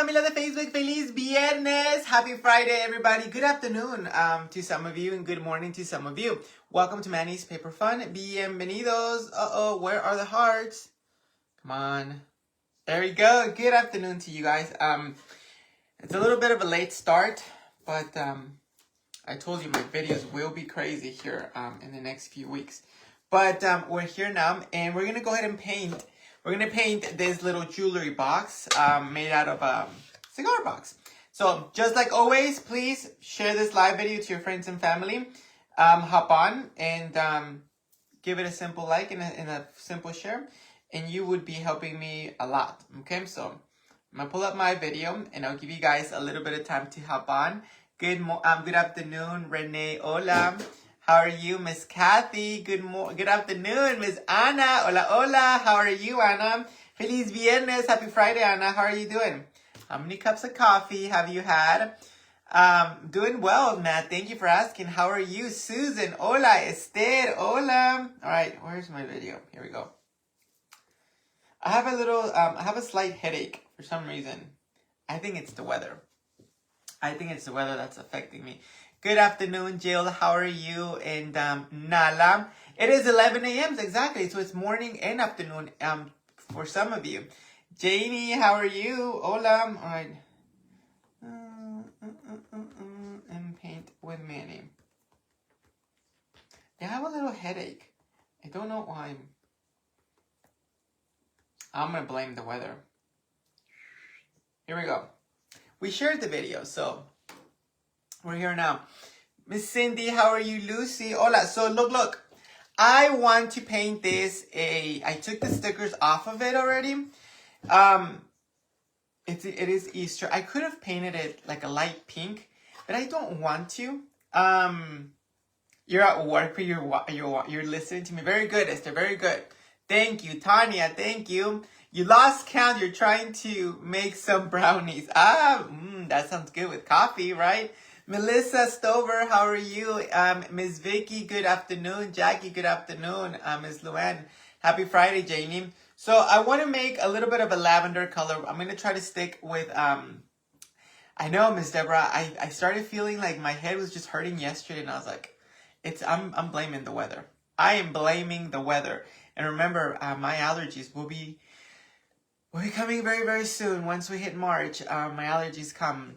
familia de Facebook, feliz viernes. Happy Friday, everybody. Good afternoon to some of you and good morning to some of you. Welcome to Manny's Paper Fun. Bienvenidos. Where are the hearts? Come on. There we go. Good afternoon to you guys. It's a little bit of a late start, but I told you my videos will be crazy here in the next few weeks. But we're here now, and we're gonna go ahead and paint. We're gonna paint this little jewelry box made out of a cigar box. So just like always, please share this live video to your friends and family. Hop on and give it a simple like and a simple share, and you would be helping me a lot. Okay, so I'm gonna pull up my video, and I'll give you guys a little bit of time to hop on. Good afternoon, Renee. Hola. How are you, Miss Kathy? Good afternoon, Miss Ana. Hola, hola. How are you, Ana? Feliz viernes. Happy Friday, Ana. How are you doing? How many cups of coffee have you had? Doing well, Matt. Thank you for asking. How are you, Susan? Hola, Esther. Hola. All right, where's my video? Here we go. I have a slight headache for some reason. I think it's the weather. I think it's the weather that's affecting me. Good afternoon, Jill. How are you? And Nala. It is 11 a.m. exactly, so it's morning and afternoon for some of you. Janie, how are you? Hola. All right. And paint with Manny. Yeah, I have a little headache. I don't know why. I'm going to blame the weather. Here we go. We shared the video, so we're here now. Miss Cindy, how are you? Lucy, hola. So look. I want to paint this I took the stickers off of it already. It is Easter. I could have painted it like a light pink, but I don't want to. You're at work, but you're listening to me. Very good, Esther. Very good. Thank you, Tanya. Thank you. You lost count. You're trying to make some brownies. That sounds good with coffee, right? Melissa Stover, how are you? Miss Vicky, good afternoon. Jackie, good afternoon. Miss Luann, happy Friday, Janie. So I want to make a little bit of a lavender color. I'm going to try to stick with, I know, Miss Deborah, I started feeling like my head was just hurting yesterday, and I was like, I'm blaming the weather. I am blaming the weather. And remember, my allergies will be coming very, very soon. Once we hit March, my allergies come.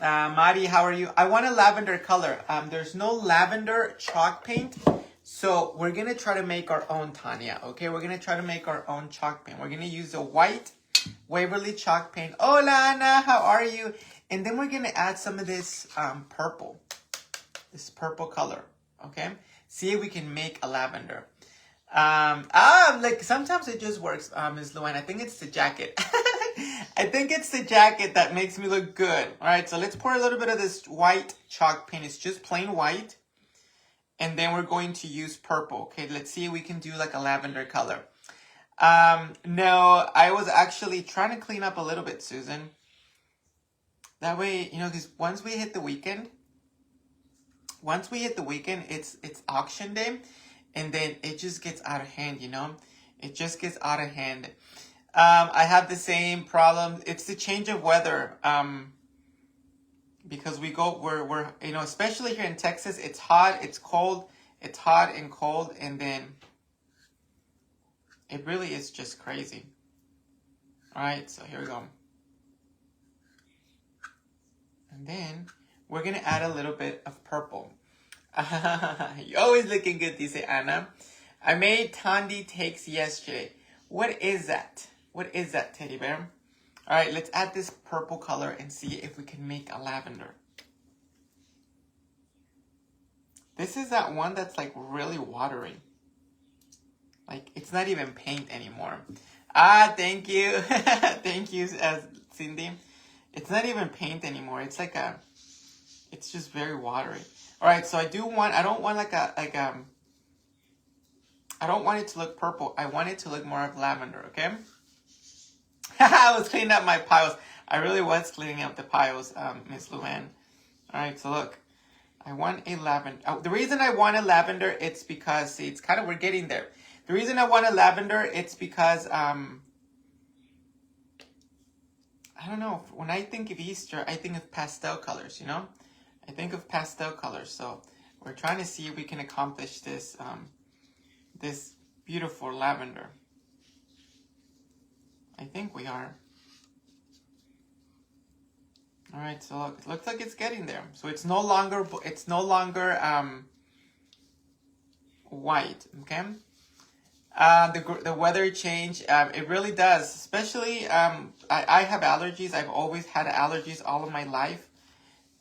Mari, how are you? I want a lavender color. There's no lavender chalk paint, so we're going to try to make our own, Tanya. Okay, we're going to try to make our own chalk paint. We're going to use a white Waverly chalk paint. Hola, Ana, how are you? And then we're going to add some of this purple. This purple color, okay? See if we can make a lavender. Like sometimes it just works, Ms. Luann. I think it's the jacket. I think it's the jacket that makes me look good. All right, so let's pour a little bit of this white chalk paint. It's just plain white. And then we're going to use purple. Okay, let's see if we can do like a lavender color. No, I was actually trying to clean up a little bit, Susan. That way, because once we hit the weekend, it's auction day. And then it just gets out of hand, It just gets out of hand. I have the same problem. It's the change of weather. Because we're especially here in Texas, it's hot, it's cold, it's hot and cold, and then it really is just crazy. All right, so here we go. And then we're going to add a little bit of purple. You're always looking good, dice Anna. I made Tandy takes yesterday. What is that? What is that, teddy bear? All right, let's add this purple color and see if we can make a lavender. This is that one that's like really watery. Like it's not even paint anymore. Thank you. Thank you, Cindy. It's not even paint anymore. It's like it's just very watery. All right, so I don't want it to look purple. I want it to look more of lavender, okay? I was cleaning up my piles. I really was cleaning up the piles, Miss Luann. All right, so look. I want a lavender. The reason I want a lavender, it's because, see, we're getting there. The reason I want a lavender, it's because I don't know. When I think of Easter, I think of pastel colors, you know? I think of pastel colors. So we're trying to see if we can accomplish this, this beautiful lavender. I think we are. All right, so look, it looks like it's getting there. So it's no longer white, okay? The weather change, it really does. Especially, I have allergies. I've always had allergies all of my life.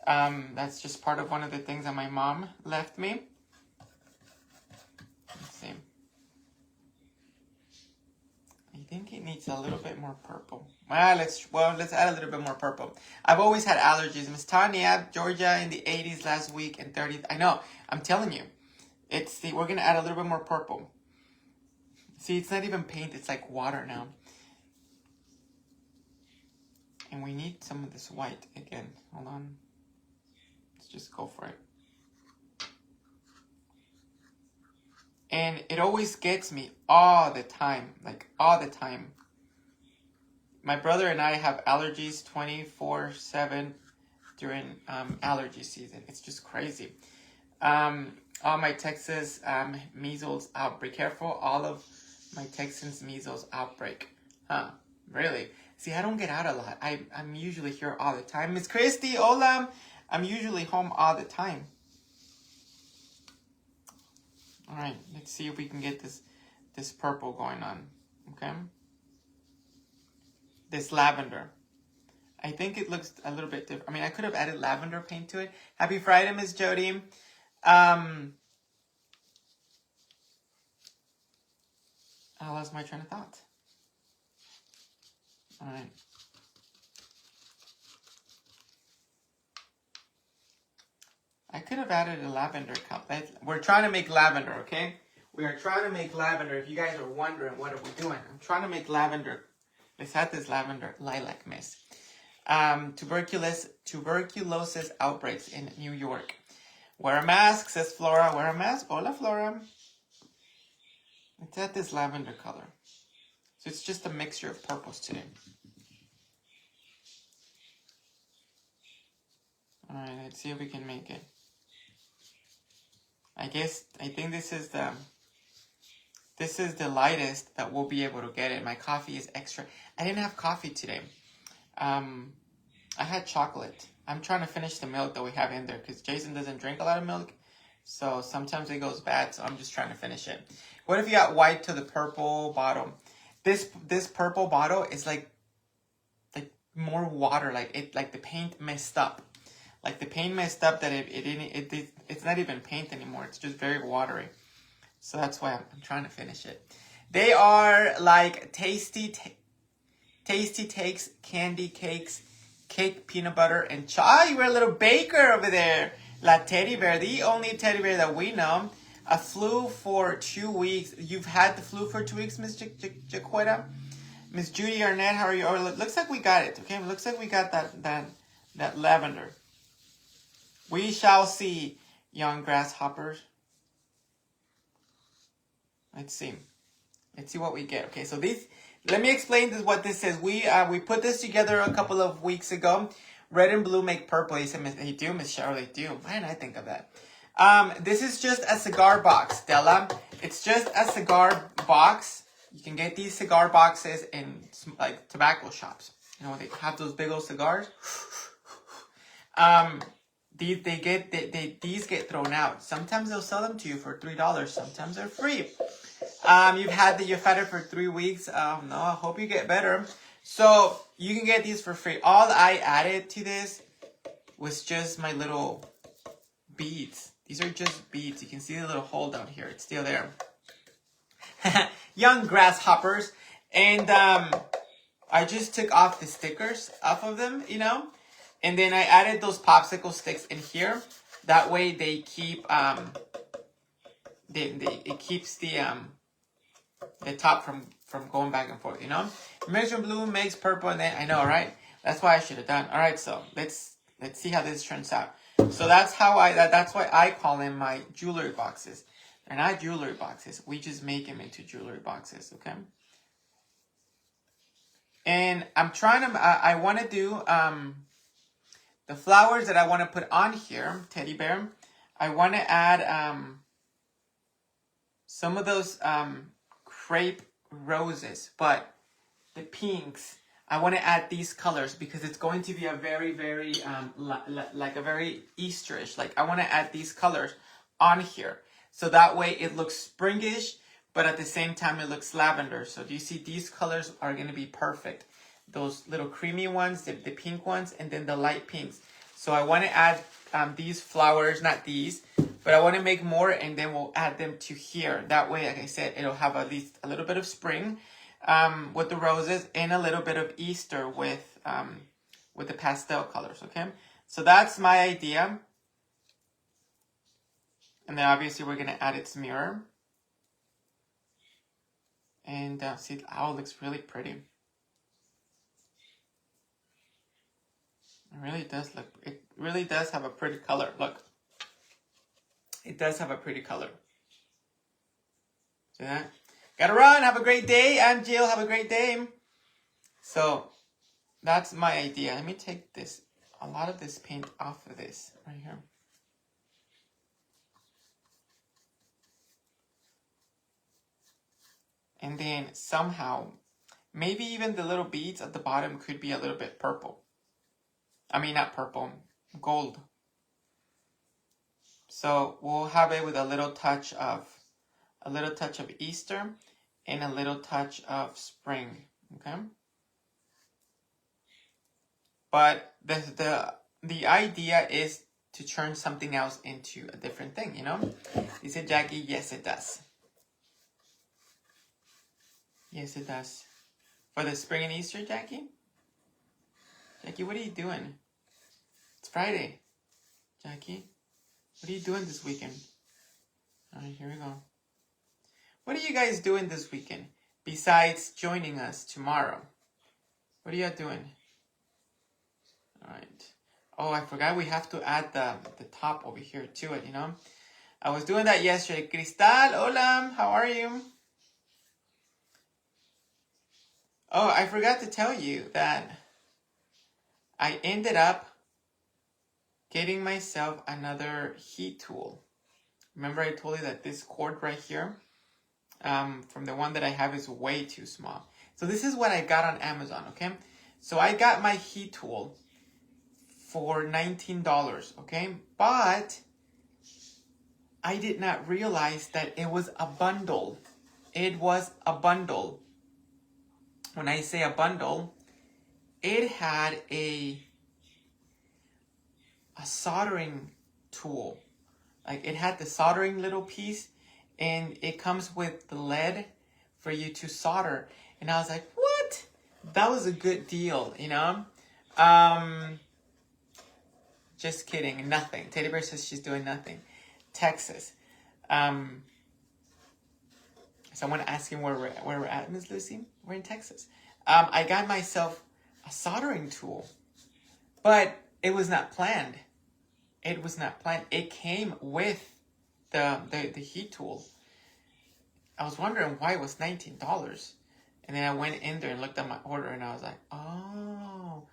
That's just part of one of the things that my mom left me. Let's see. I think it needs a little bit more purple. Let's add a little bit more purple. I've always had allergies. Miss Tanya, Georgia in the 80s last week and 30s. I know. I'm telling you. We're gonna add a little bit more purple. See, it's not even paint. It's like water now. And we need some of this white again. Hold on. Let's just go for it. And it always gets me all the time. Like, all the time. My brother and I have allergies 24/7 during allergy season. It's just crazy. All my Texas measles outbreak. Careful, all of my Texans measles outbreak. Huh, really? See, I don't get out a lot. I'm usually here all the time. Miss Christy, hola. I'm usually home all the time. All right, let's see if we can get this purple going on, okay? This lavender. I think it looks a little bit different. I mean, I could have added lavender paint to it. Happy Friday, Miss Jody. I lost my train of thought. All right. I could have added a lavender cup. We're trying to make lavender, okay? We are trying to make lavender. If you guys are wondering, what are we doing? I'm trying to make lavender. Let's add this lavender lilac mist. Tuberculosis outbreaks in New York. Wear a mask, says Flora. Wear a mask. Hola, Flora. Let's add this lavender color. So it's just a mixture of purples today. All right, let's see if we can make it. I think this is the lightest that we'll be able to get it. My coffee is extra. I didn't have coffee today. I had chocolate. I'm trying to finish the milk that we have in there because Jason doesn't drink a lot of milk. So sometimes it goes bad. So I'm just trying to finish it. What if you got white to the purple bottle? This purple bottle is like more water. Like the paint messed up. Like the paint messed up that it's not even paint anymore. It's just very watery. So that's why I'm trying to finish it. They are like tasty takes, candy cakes, cake, peanut butter, and you were a little baker over there. La teddy bear, the only teddy bear that we know. A flu for 2 weeks. You've had the flu for 2 weeks, Miss Jaquetta? Miss Judy Arnett, how are you? Oh, looks like we got it, okay? Looks like we got that lavender. We shall see, young grasshoppers. Let's see what we get. Okay, so let me explain what this is. We put this together a couple of weeks ago. Red and blue make purple. He said, they do, Miss Charlotte, they do. Why didn't I think of that? This is just a cigar box, Stella. It's just a cigar box. You can get these cigar boxes in like tobacco shops. You know, they have those big old cigars. These get thrown out. Sometimes they'll sell them to you for $3. Sometimes they're free. You've had it for 3 weeks. No, I hope you get better. So you can get these for free. All I added to this was just my little beads. These are just beads. You can see the little hole down here. It's still there. Young grasshoppers. And I just took off the stickers off of them, you know. And then I added those popsicle sticks in here. That way they keep it keeps the top from going back and forth, you know? Mixture blue makes purple, and then I know, right? That's why I should have done. All right, so let's see how this turns out. So that's why I call them my jewelry boxes. They're not jewelry boxes. We just make them into jewelry boxes, okay? And I'm trying to, I want to do the flowers that I want to put on here, teddy bear. I want to add some of those crepe roses, but the pinks. I want to add these colors because it's going to be a very, very, like a very Easterish. Like I want to add these colors on here. So that way it looks springish, but at the same time it looks lavender. So do you see these colors are going to be perfect? Those little creamy ones, the pink ones, and then the light pinks. So I want to add these flowers, not these, but I want to make more and then we'll add them to here. That way, like I said, it'll have at least a little bit of spring with the roses and a little bit of Easter with the pastel colors, okay? So that's my idea. And then obviously we're going to add its mirror. And see how it looks really pretty. It really does look, it really does have a pretty color. Look. It does have a pretty color. See that? Gotta run. Have a great day. I'm Jill. Have a great day. So that's my idea. Let me take this, a lot of this paint off of this right here. And then somehow, maybe even the little beads at the bottom could be a little bit purple. I mean, not purple, gold. So we'll have it with a little touch of Easter and a little touch of spring, okay? But the idea is to turn something else into a different thing, you know? Dice Jackie, yes it does. Yes it does. For the spring and Easter, Jackie? Jackie, what are you doing? It's Friday. Jackie, what are you doing this weekend? All right, here we go. What are you guys doing this weekend besides joining us tomorrow? What are you doing? All right. Oh, I forgot we have to add the top over here to it, you know? I was doing that yesterday. Cristal, hola, how are you? Oh, I forgot to tell you that I ended up getting myself another heat tool. Remember I told you that this cord right here from the one that I have is way too small. So this is what I got on Amazon, okay? So I got my heat tool for $19, okay? But I did not realize that it was a bundle. It was a bundle. When I say a bundle, it had a soldering tool. Like it had the soldering little piece and it comes with the lead for you to solder. And I was like, what? That was a good deal, you know? Just kidding, nothing. Teddy Bear says she's doing nothing. Texas. Someone asking where we're at, Miss Lucy? We're in Texas. I got myself a soldering tool, but it was not planned. It was not planned. It came with the heat tool. I was wondering why it was $19. And then I went in there and looked at my order and I was like, oh.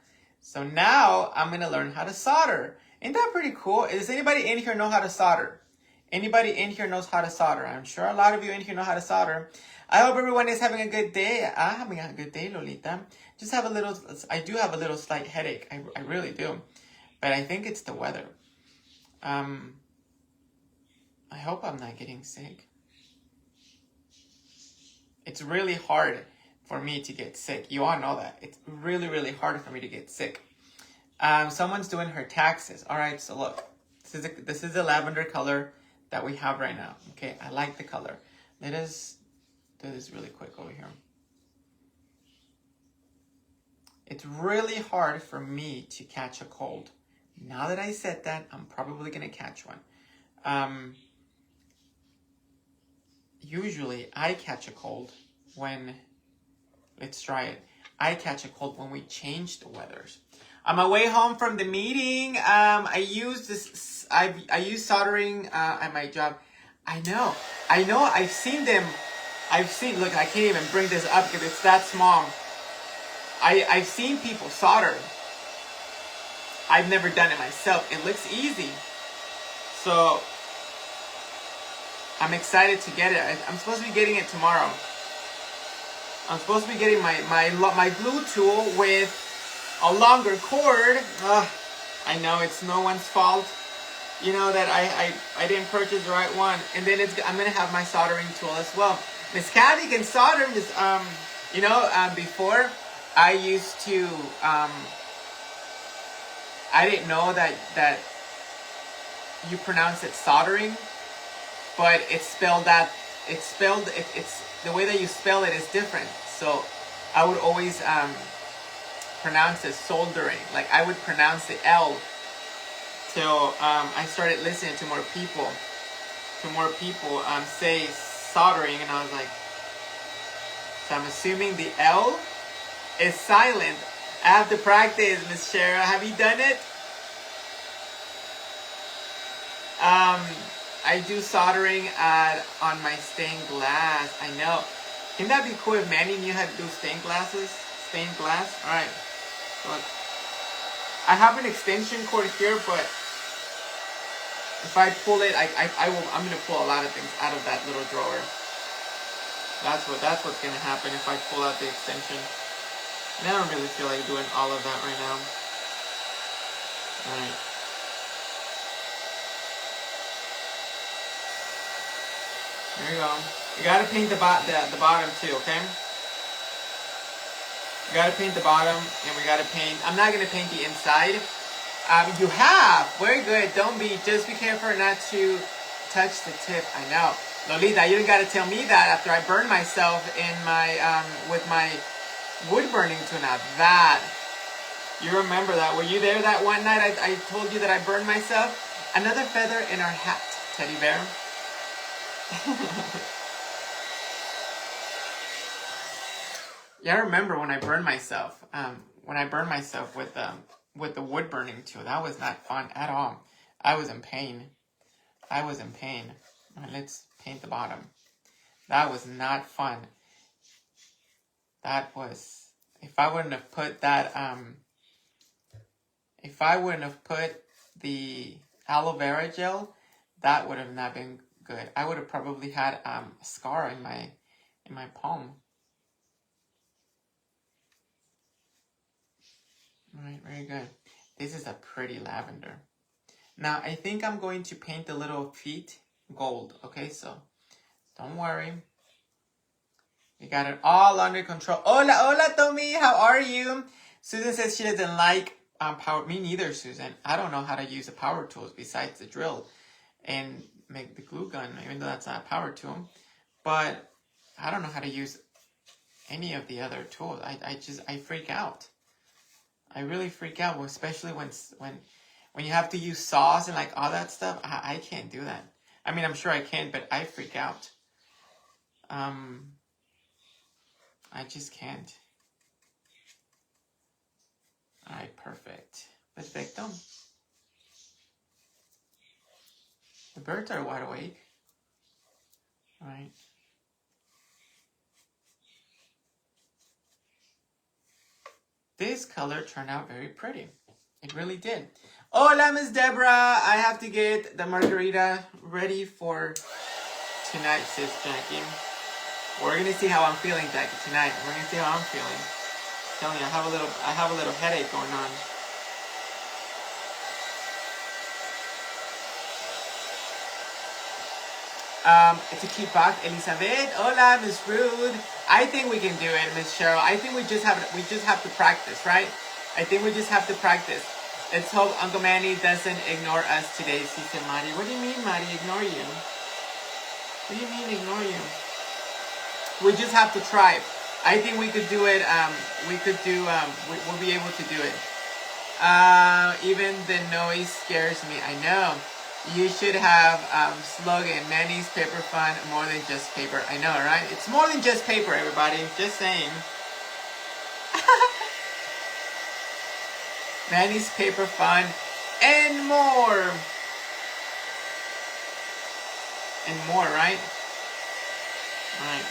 So now I'm going to learn how to solder. Isn't that pretty cool? Does anybody in here know how to solder? Anybody in here knows how to solder? I'm sure a lot of you in here know how to solder. I hope everyone is having a good day. I'm having a good day, Lolita. I do have a little slight headache. I really do. But I think it's the weather. I hope I'm not getting sick. It's really hard for me to get sick. You all know that. It's really, really hard for me to get sick. Someone's doing her taxes. All right, so look. This is the lavender color that we have right now. Okay, I like the color. Let us do this really quick over here. It's really hard for me to catch a cold. Now that I said that, I'm probably going to catch one. Usually, I catch a cold when, let's try it. I catch a cold when we change the weathers. On my way home from the meeting, I used soldering at my job. I know, I've seen them. Look, I can't even bring this up because it's that small. I've seen people solder. I've never done it myself. It looks easy. So I'm excited to get it. I'm supposed to be getting it tomorrow. I'm supposed to be getting my glue tool with a longer cord. I know it's no one's fault. You know that I didn't purchase the right one. And then I'm gonna have my soldering tool as well. Miss Kathy can solder. Before I used to I didn't know that you pronounce it soldering, but it's the way that you spell it is different. So I would always pronounce it soldering. Like I would pronounce the L till I started listening to more people say soldering, and I was like, so I'm assuming the L is silent. I have to practice, Miss Cheryl. Have you done it? I do soldering on my stained glass. I know. Can that be cool if Manny knew how to do stained glass? Alright. Look. I have an extension cord here, but if I pull it, I'm gonna pull a lot of things out of that little drawer. That's what's gonna happen if I pull out the extension. And I don't really feel like doing all of that right now. Alright. There you go. You gotta paint the bottom too, okay? You gotta paint the bottom, and we gotta paint. I'm not gonna paint the inside. You have. Very good. Just be careful not to touch the tip. I know. Lolita, you didn't gotta tell me that after I burned myself in my with my wood burning tool. Now that you remember that. Were you there that one night I told you that I burned myself? Another feather in our hat, teddy bear. Yeah, I remember when I burned myself. With the wood burning tool. That was not fun at all. I was in pain. All right, let's paint the bottom. That was not fun. That was, if I wouldn't have put the aloe vera gel, that would have not been good. I would have probably had a scar in my palm. All right, very good. This is a pretty lavender. Now, I think I'm going to paint the little feet gold. Okay, so don't worry. We got it all under control. Hola, Tommy. How are you? Susan says she doesn't like power. Me neither, Susan. I don't know how to use the power tools besides the drill and make the glue gun, even though that's not a power tool. But I don't know how to use any of the other tools. I freak out. I really freak out, especially when you have to use saws and like all that stuff. I can't do that. I mean, I'm sure I can, but I freak out. I just can't. All right, perfect. Perfecto. The birds are wide awake. All right. This color turned out very pretty. It really did. Hola, Miss Deborah. I have to get the margarita ready for tonight, sis Jackie. We're gonna see how I'm feeling, Jackie, tonight. We're gonna see how I'm feeling. I'm telling you, I have a little headache going on. It's a cute box, Elizabeth. Hola, Miss Ruth. I think we can do it, Miss Cheryl. I think we just have to practice, right? I think we just have to practice. Let's hope Uncle Manny doesn't ignore us today, Sister Mari. What do you mean, Mari, ignore you? What do you mean, ignore you? We just have to try. I think we could do it. We'll be able to do it. Even the noise scares me. I know. You should have slogan, Manny's Paper Fun, more than just paper. I know, right? It's more than just paper, everybody. Just saying. Manny's Paper Fun and more. And more, right? All right.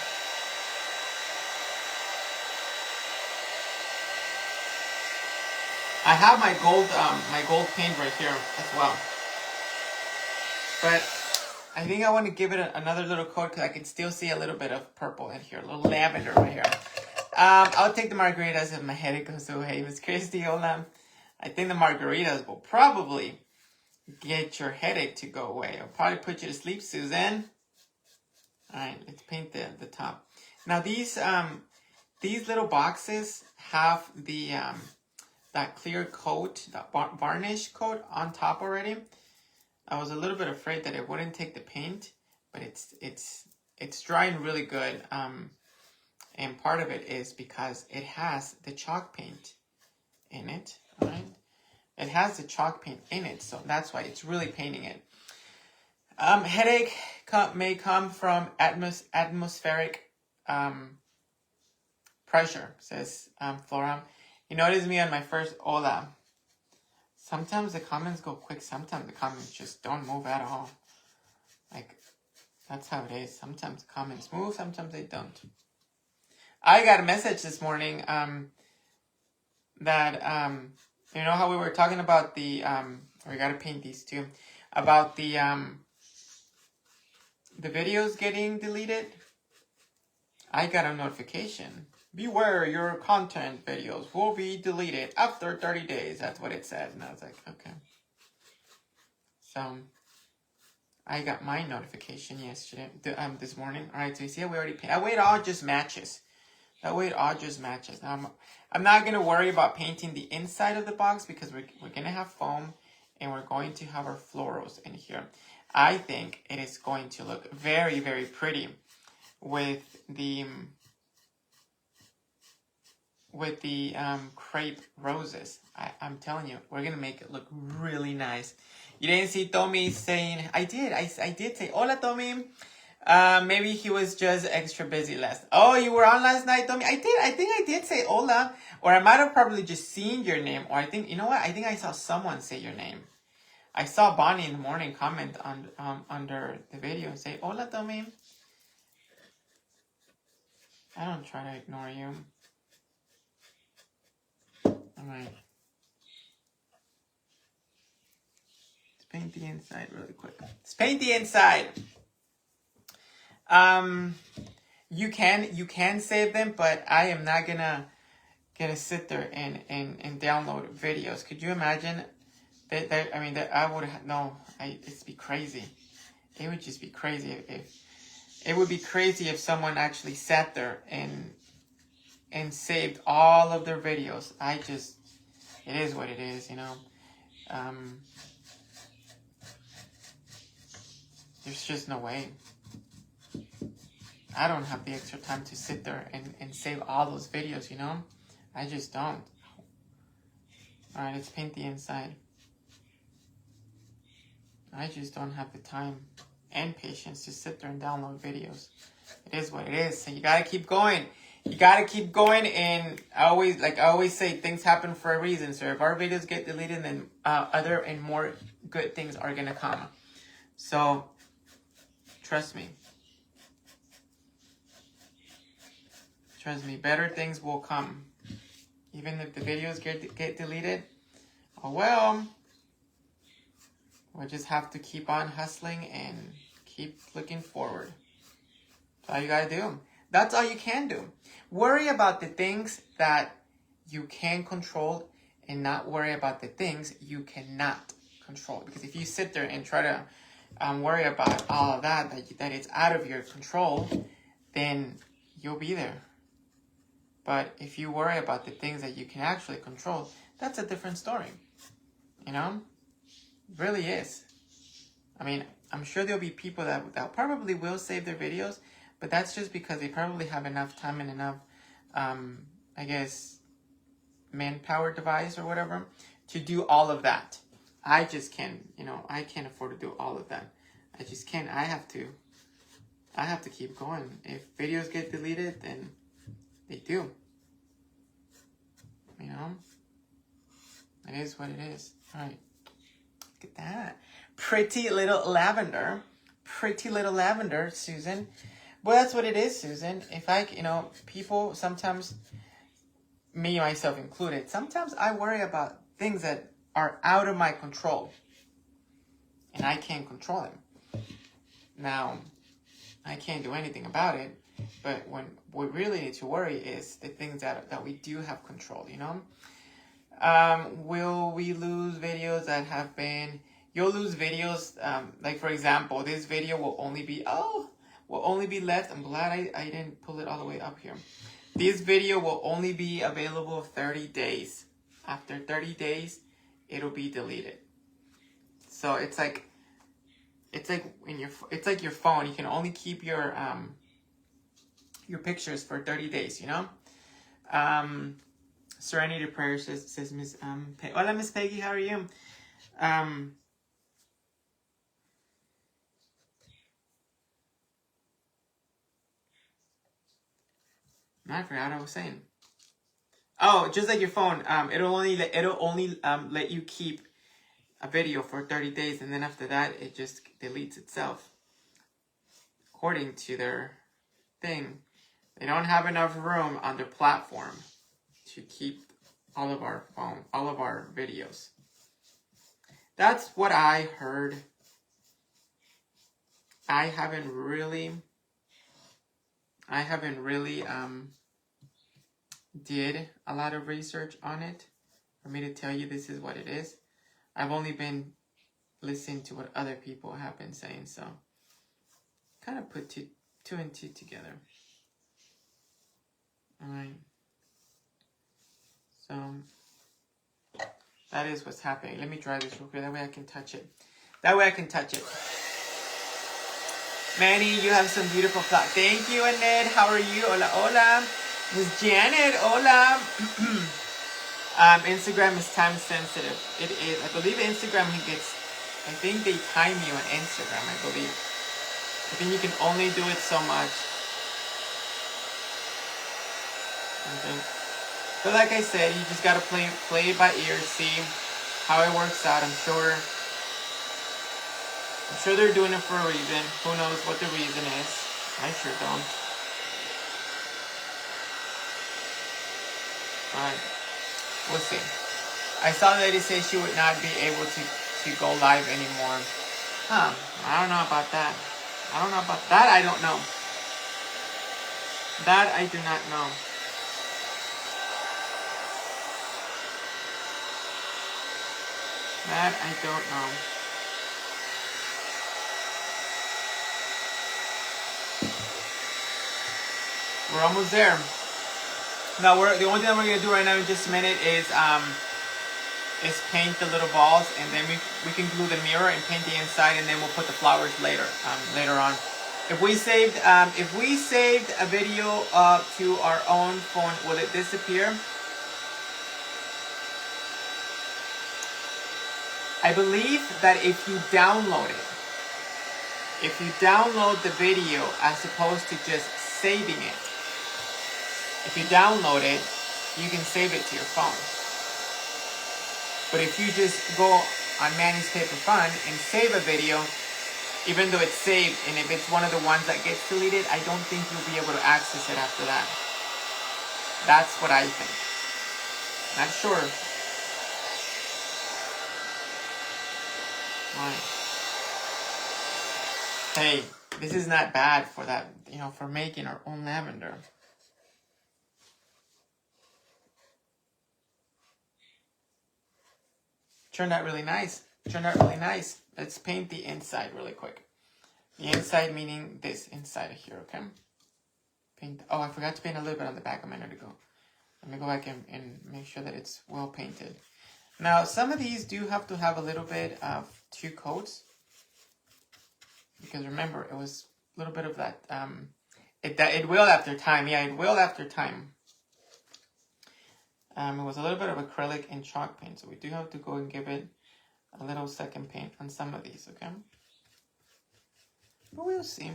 I have my gold paint right here as well. But I think I want to give it another little coat because I can still see a little bit of purple in here, a little lavender right here. I'll take the margaritas if my headache goes away. Miss Christy, hola. I think the margaritas will probably get your headache to go away. I'll probably put you to sleep, Susan. All right, let's paint the top. Now these little boxes have the that clear coat, that varnish coat on top already. I was a little bit afraid that it wouldn't take the paint, but it's drying really good. And part of it is because it has the chalk paint in it, right? It has the chalk paint in it, so that's why it's really painting it. Headache may come from atmospheric pressure, says Flora. You noticed me on my first hola. Sometimes the comments go quick, sometimes the comments just don't move at all. Like, that's how it is. Sometimes the comments move, sometimes they don't. I got a message this morning that, you know how we were talking about the, we got to paint these too, about the videos getting deleted. I got a notification. Beware, your content videos will be deleted after 30 days. That's what it said. And I was like, okay. So, I got my notification yesterday, this morning. All right, so you see how we already painted. That way it all just matches. Now, I'm not going to worry about painting the inside of the box because we're going to have foam and we're going to have our florals in here. I think it is going to look very, very pretty with the crepe roses. I'm telling you, we're going to make it look really nice. You didn't see Tommy saying, I did say, hola, Tommy. Maybe he was just extra busy last. Oh, you were on last night, Tommy? I think I did say hola. Or I might have probably just seen your name. Or I think, you know what? I think I saw someone say your name. I saw Bonnie in the morning comment on under the video and say, hola, Tommy. I don't try to ignore you. Alright. Let's paint the inside really quick. Let's paint the inside. You can save them, but I am not gonna sit there and download videos. Could you imagine that I would no, it'd be crazy. It would just be crazy if someone actually sat there and saved all of their videos. It is what it is, you know. There's just no way. I don't have the extra time to sit there and save all those videos, you know? I just don't. Alright, let's paint the inside. I just don't have the time and patience to sit there and download videos. It is what it is. So you gotta keep going. You gotta keep going, and I always say, things happen for a reason. So if our videos get deleted, then other and more good things are gonna come. So trust me. Trust me, better things will come. Even if the videos get deleted, oh well. We'll just have to keep on hustling and keep looking forward. That's all you gotta do. That's all you can do. Worry about the things that you can control and not worry about the things you cannot control. Because if you sit there and try to worry about all of that it's out of your control, then you'll be there. But if you worry about the things that you can actually control, that's a different story. You know? It really is. I mean, I'm sure there'll be people that probably will save their videos, but that's just because they probably have enough time and enough, I guess, manpower device or whatever to do all of that. I just can't, I can't afford to do all of that. I just can't. I have to keep going. If videos get deleted, then they do. You know? It is what it is. All right. Look at that. Pretty little lavender. Pretty little lavender, Susan. Well, that's what it is, Susan. If people sometimes, me, myself included, sometimes I worry about things that are out of my control. And I can't control them. Now, I can't do anything about it. But when we really need to worry is the things that we do have control, you know? Will we lose videos that have been... You'll lose videos, like for example, this video will only be left. I'm glad I didn't pull it all the way up here. This video will only be available 30 days. After 30 days, it'll be deleted. So it's like your phone. You can only keep your pictures for 30 days, you know? Serenity Prayer says Miss Hola Miss Peggy, how are you? I forgot what I was saying. Oh, just like your phone, it'll only let you keep a video for 30 days, and then after that, it just deletes itself. According to their thing, they don't have enough room on their platform to keep all of our videos. That's what I heard. I haven't really did a lot of research on it for me to tell you this is what it is. I've only been listening to what other people have been saying, so kind of put two and two together. All right. So that is what's happening. Let me try this real quick. That way I can touch it. Manny, you have some beautiful flowers. Thank you, Annette. How are you? Hola, hola. Miss Janet, hola. Instagram is time sensitive. It is. I believe Instagram I think they time you on Instagram, I believe. I think you can only do it so much. Okay. But like I said, you just gotta play it by ear, see how it works out. I'm sure they're doing it for a reason. Who knows what the reason is? I sure don't. Alright. We'll see. I saw that it said she would not be able to go live anymore. Huh. I don't know about that. I don't know. That I do not know. That I don't know. We're almost there. Now the only thing that we're gonna do right now in just a minute is paint the little balls, and then we can glue the mirror and paint the inside, and then we'll put the flowers later on. If we saved a video to our own phone, will it disappear? I believe that if you download the video as opposed to just saving it, if you download it, you can save it to your phone. But if you just go on Manny's Paper Fun and save a video, even though it's saved, and if it's one of the ones that gets deleted, I don't think you'll be able to access it after that. That's what I think. Not sure. Right. Hey, this is not bad for that, for making our own lavender. Turned out really nice. Let's paint the inside really quick. The inside meaning this inside of here, okay? Paint. Oh, I forgot to paint a little bit on the back a minute ago. Let me go back and make sure that it's well painted. Now, some of these do have to have a little bit of 2 coats. Because remember, it was a little bit of that. It will after time. Yeah, it will after time. It was a little bit of acrylic and chalk paint. So we do have to go and give it a little second paint on some of these, okay? But we'll see.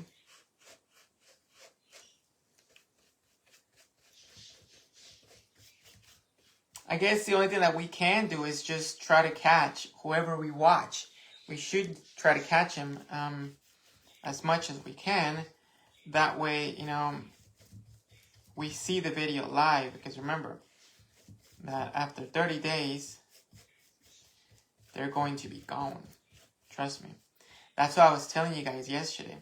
I guess the only thing that we can do is just try to catch whoever we watch. We should try to catch him as much as we can. That way, we see the video live. Because remember that after 30 days, they're going to be gone. Trust me. That's what I was telling you guys yesterday.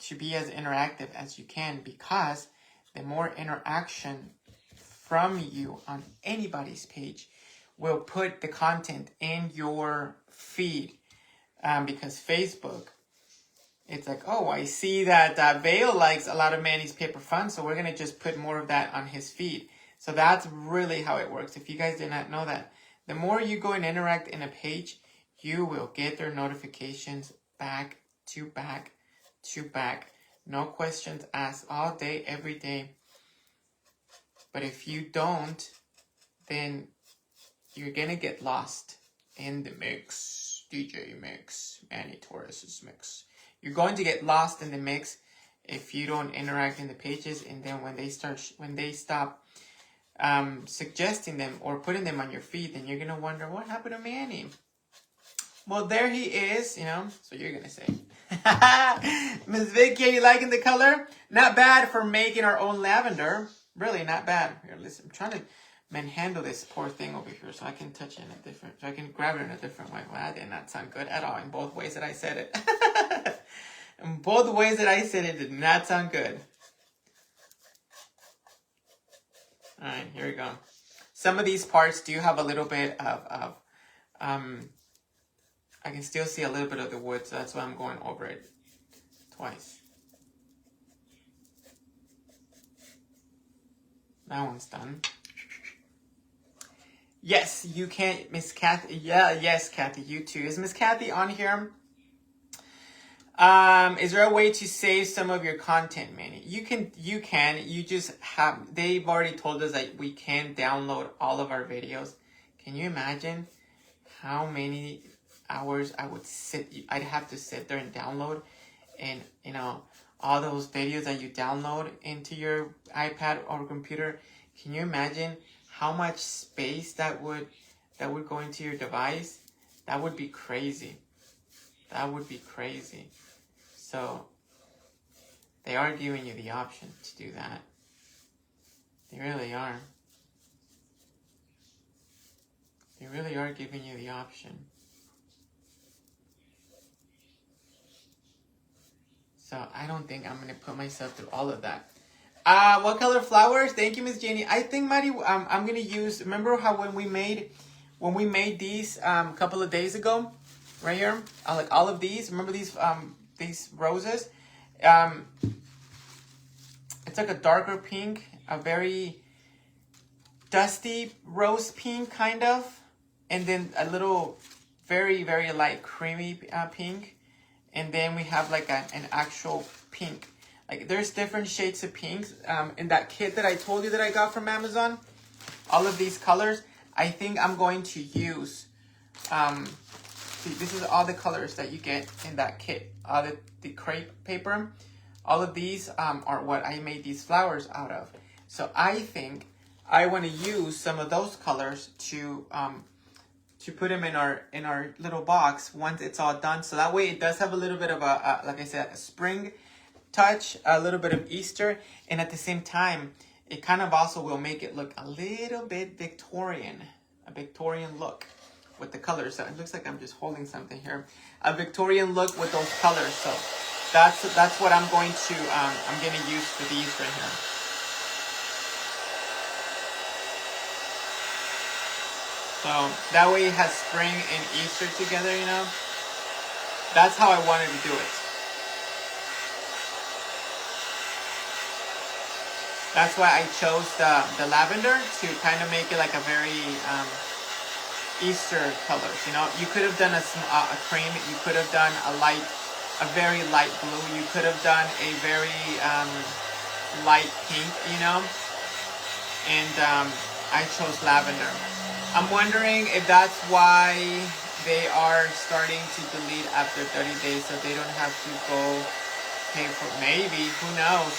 To be as interactive as you can, because the more interaction from you on anybody's page will put the content in your feed. Because Facebook, it's like, oh, I see that Vale likes a lot of Manny's Paper Fun, so we're going to just put more of that on his feed. So that's really how it works. If you guys did not know that, the more you go and interact in a page, you will get their notifications back to back to back. No questions asked all day, every day. But if you don't, then you're going to get lost in the mix. DJ mix, Manny Torres's mix. You're going to get lost in the mix if you don't interact in the pages, and then when they stop suggesting them or putting them on your feed, then you're gonna wonder what happened to Manny. Well, there he is, you know. So you're gonna say, Miss Vicky, are you liking the color? Not bad for making our own lavender. Really not bad. Here, listen, I'm trying to manhandle this poor thing over here so I can touch it in a different, so I can grab it in a different way. Well, that did not sound good at all in both ways that I said it. In both ways that I said it did not sound good. All right, here we go. Some of these parts do have a little bit of I can still see a little bit of the wood, so that's why I'm going over it twice. That one's done. Yes, you can, Miss Kathy. Yeah, yes, Kathy, you too. Is Miss Kathy on here? Is there a way to save some of your content, Manny? You can. You just have, they've already told us that we can download all of our videos. Can you imagine how many hours I'd have to sit there and download, and you know, all those videos that you download into your iPad or computer? Can you imagine how much space that would go into your device? That would be crazy. That would be crazy. So they are giving you the option to do that. They really are. They really are giving you the option. So I don't think I'm going to put myself through all of that. What color flowers? Thank you, Miss Jenny. I think, Maddie, I'm going to use, remember how when we made these a couple of days ago, right here, like all of these, remember these roses? It's like a darker pink, a very dusty rose pink kind of, and then a little very, very light creamy pink, and then we have like an actual pink. Like there's different shades of pinks in that kit that I told you that I got from Amazon. All of these colors. I think I'm going to use, see, this is all the colors that you get in that kit. The crepe paper. All of these are what I made these flowers out of. So I think I want to use some of those colors to put them in our little box once it's all done. So that way it does have a little bit of a like I said, a spring touch, a little bit of Easter, and at the same time, it kind of also will make it look a little bit Victorian, a Victorian look with the colors. So it looks like I'm just holding something here, a Victorian look with those colors. So that's what I'm going to use for these right here. So that way it has spring and Easter together, you know. That's how I wanted to do it. That's why I chose the lavender to kind of make it like a very Easter colors. You know, you could have done a cream. You could have done a very light blue. You could have done a very light pink. You know, and I chose lavender. I'm wondering if that's why they are starting to delete after 30 days, so they don't have to go pay for. Maybe, who knows?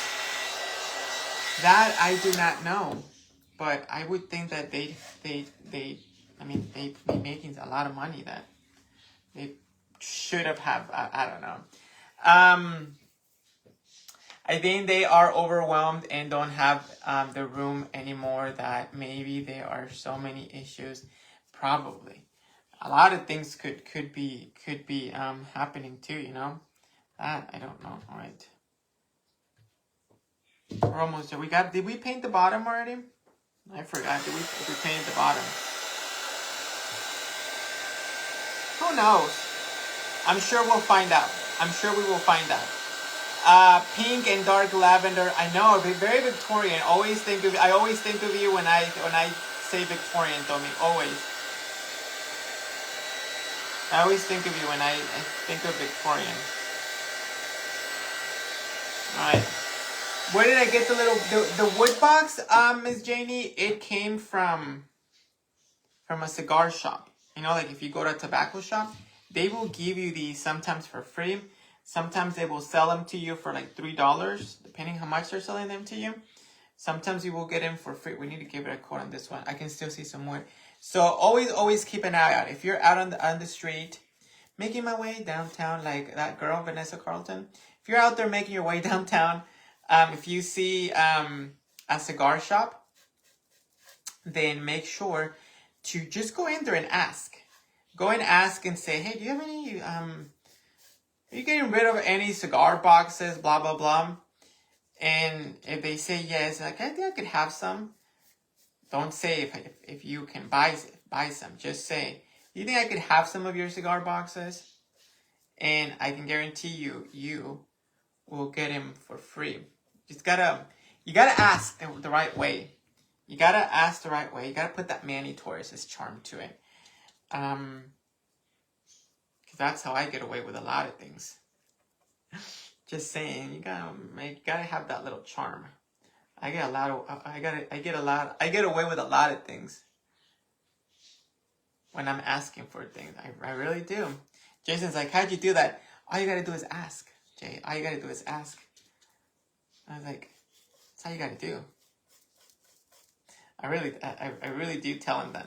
That I do not know, but I would think that they be making a lot of money that they should have I don't know. I think they are overwhelmed and don't have the room anymore. That maybe there are so many issues, probably. a lot of things could be happening too, you know. That I don't know. All right, we're almost there. Did we paint the bottom already? I forgot. Did we paint the bottom? Who knows? I'm sure we'll find out. I'm sure we will find out. Pink and dark lavender. I know, very Victorian. I always think of you when I say Victorian, Tommy. Always. I always think of you when I think of Victorian. All right. Where did I get the wood box, Miss Janie? It came from a cigar shop. You know, like if you go to a tobacco shop, they will give you these sometimes for free. Sometimes they will sell them to you for like $3, depending how much they're selling them to you. Sometimes you will get them for free. We need to give it a code on this one. I can still see some wood. So always keep an eye out. If you're out on the street, making my way downtown, like that girl, Vanessa Carlton. If you're out there making your way downtown, if you see a cigar shop, then make sure to just go in there and ask. Go and ask and say, hey, do you have any, are you getting rid of any cigar boxes, blah, blah, blah. And if they say yes, like, I think I could have some. Don't say if you can buy some. Just say, do you think I could have some of your cigar boxes? And I can guarantee you will get them for free. You gotta ask the right way. You gotta ask the right way. You gotta put that Manny Torres' charm to it. Because that's how I get away with a lot of things. Just saying, you gotta have that little charm. I get away with a lot of things when I'm asking for things. I really do. Jason's like, how'd you do that? All you gotta do is ask, Jay. All you gotta do is ask. I was like, that's all you gotta do. I really do tell him that.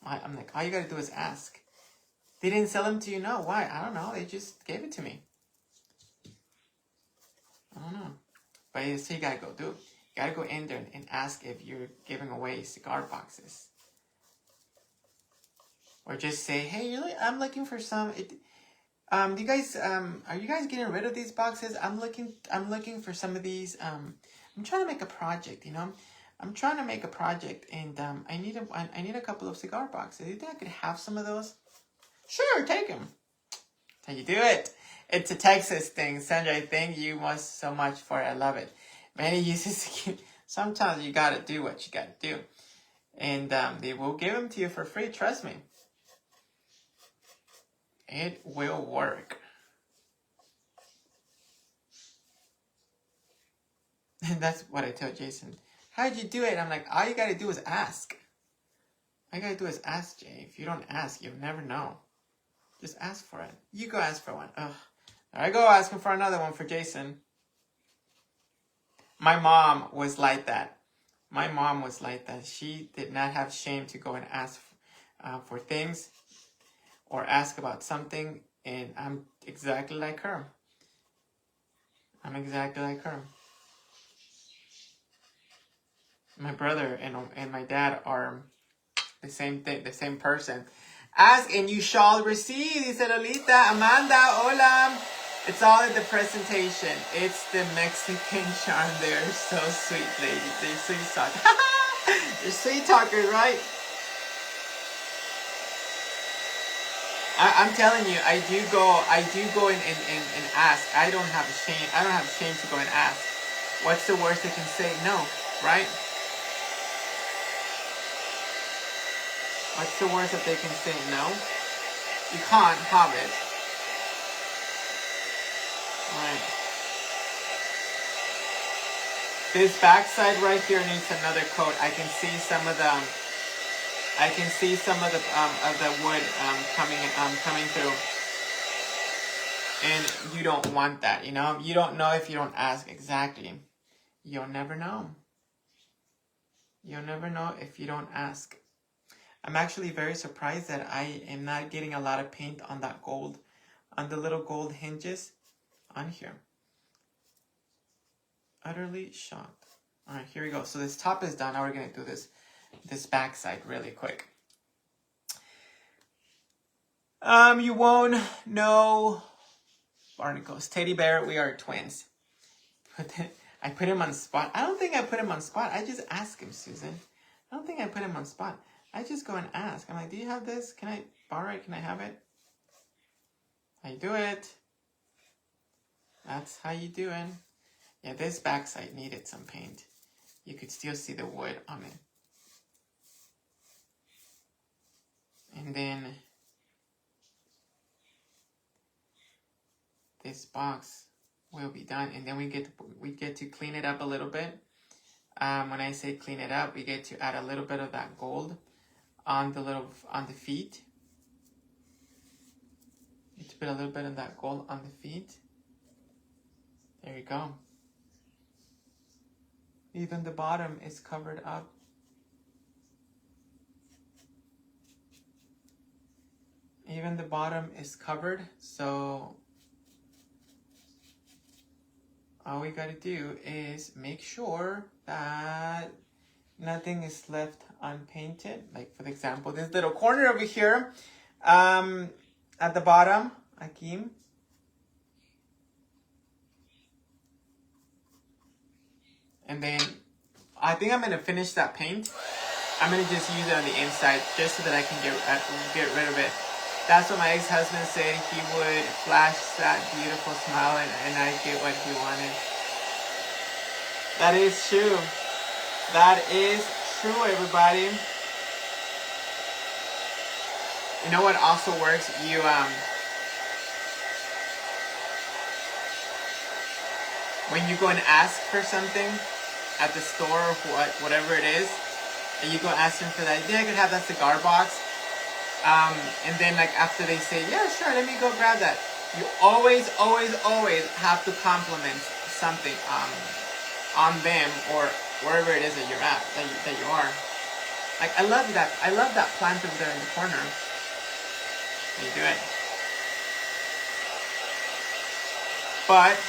I'm like, all you gotta do is ask. They didn't sell them to you? No. Why? I don't know. They just gave it to me. I don't know. But so you gotta go do it. You gotta go in there and ask if you're giving away cigar boxes. Or just say, hey, I'm looking for some. Do you guys are you guys getting rid of these boxes? I'm looking for some of these. I'm trying to make a project, you know. I'm trying to make a project, and I need a couple of cigar boxes. Do you think I could have some of those? Sure, take them. That's how you do it. It's a Texas thing, Sanjay. Thank you so much for it. I love it. Many uses. Sometimes you gotta do what you gotta do, and they will give them to you for free. Trust me. It will work. And that's what I tell Jason. How'd you do it? I'm like, all you gotta do is ask. All you gotta do is ask, Jay. If you don't ask, you'll never know. Just ask for it. You go ask for one. Ugh. There I go asking for another one for Jason. My mom was like that. She did not have shame to go and ask for things or ask about something. And I'm exactly like her. My brother and my dad are the same thing, the same person. Ask and you shall receive, dice Lolita. Amanda, hola. It's all in the presentation. It's the Mexican charm. They're so sweet, ladies. They're sweet talkers. They're sweet talkers, right? I'm telling you, I do go and ask. I don't have shame to go and ask. What's the worst they can say? No, right? What's the worst that they can say? No. You can't have it. Alright. This backside right here needs another coat. I can see some of the wood coming through. And you don't want that, you know? You don't know if you don't ask. Exactly. You'll never know. You'll never know if you don't ask. I'm actually very surprised that I am not getting a lot of paint on that gold, on the little gold hinges on here. Utterly shocked. All right, here we go. So this top is done. Now we're going to do this back side really quick. You won't know barnacles. Teddy bear, we are twins. I put him on spot. I don't think I put him on spot. I just ask him, Susan. I don't think I put him on spot. I just go and ask. I'm like, do you have this? Can I borrow it? Can I have it? I do it. That's how you do it. Yeah, this backside needed some paint. You could still see the wood on it. And then this box will be done, and then we get to clean it up a little bit. When I say clean it up, we get to add a little bit of that gold on the feet. Let's put a little bit of that gold on the feet. There you go. Even the bottom is covered up. Even the bottom is covered, so all we gotta do is make sure that nothing is left unpainted. Like, for example, this little corner over here, at the bottom, aquí. And then I think I'm gonna finish that paint. I'm gonna just use it on the inside just so that I can get rid of it. That's what my ex-husband said. He would flash that beautiful smile and I get what he wanted. That is true. That is true, everybody. You know what also works? You when you go and ask for something at the store or whatever it is, and you go ask them for that, you think I could have that cigar box? And then like after they say, yeah, sure, let me go grab that. You always, always, always have to compliment something on them or wherever it is that you're at, that you are. Like I love that plant over there in the corner. You do it. But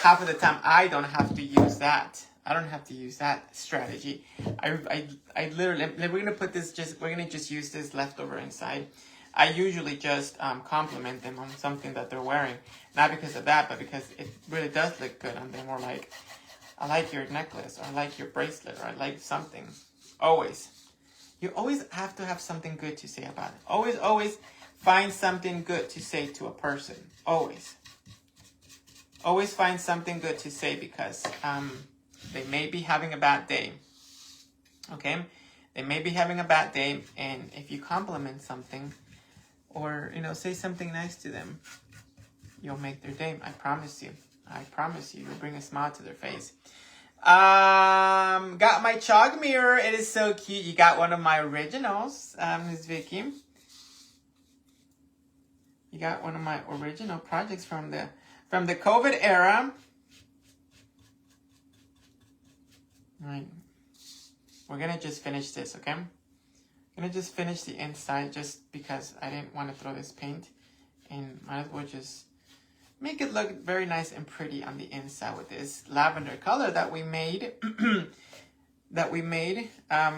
half of the time I don't have to use that. I don't have to use that strategy. I literally, we're gonna just use this leftover inside. I usually just compliment them on something that they're wearing, not because of that, but because it really does look good on them. Or like, I like your necklace, or I like your bracelet, or I like something. Always, you always have to have something good to say about it. Always, always find something good to say to a person. Always, always find something good to say because they may be having a bad day, okay? They may be having a bad day, and if you compliment something or, say something nice to them, you'll make their day. I promise you. I promise you. You'll bring a smile to their face. Got my chalk mirror. It is so cute. You got one of my originals, Ms. Vicky. You got one of my original projects from the COVID era. All right, we're gonna just finish this, okay? I'm gonna just finish the inside just because I didn't want to throw this paint, and might as well just make it look very nice and pretty on the inside with this lavender color that we made,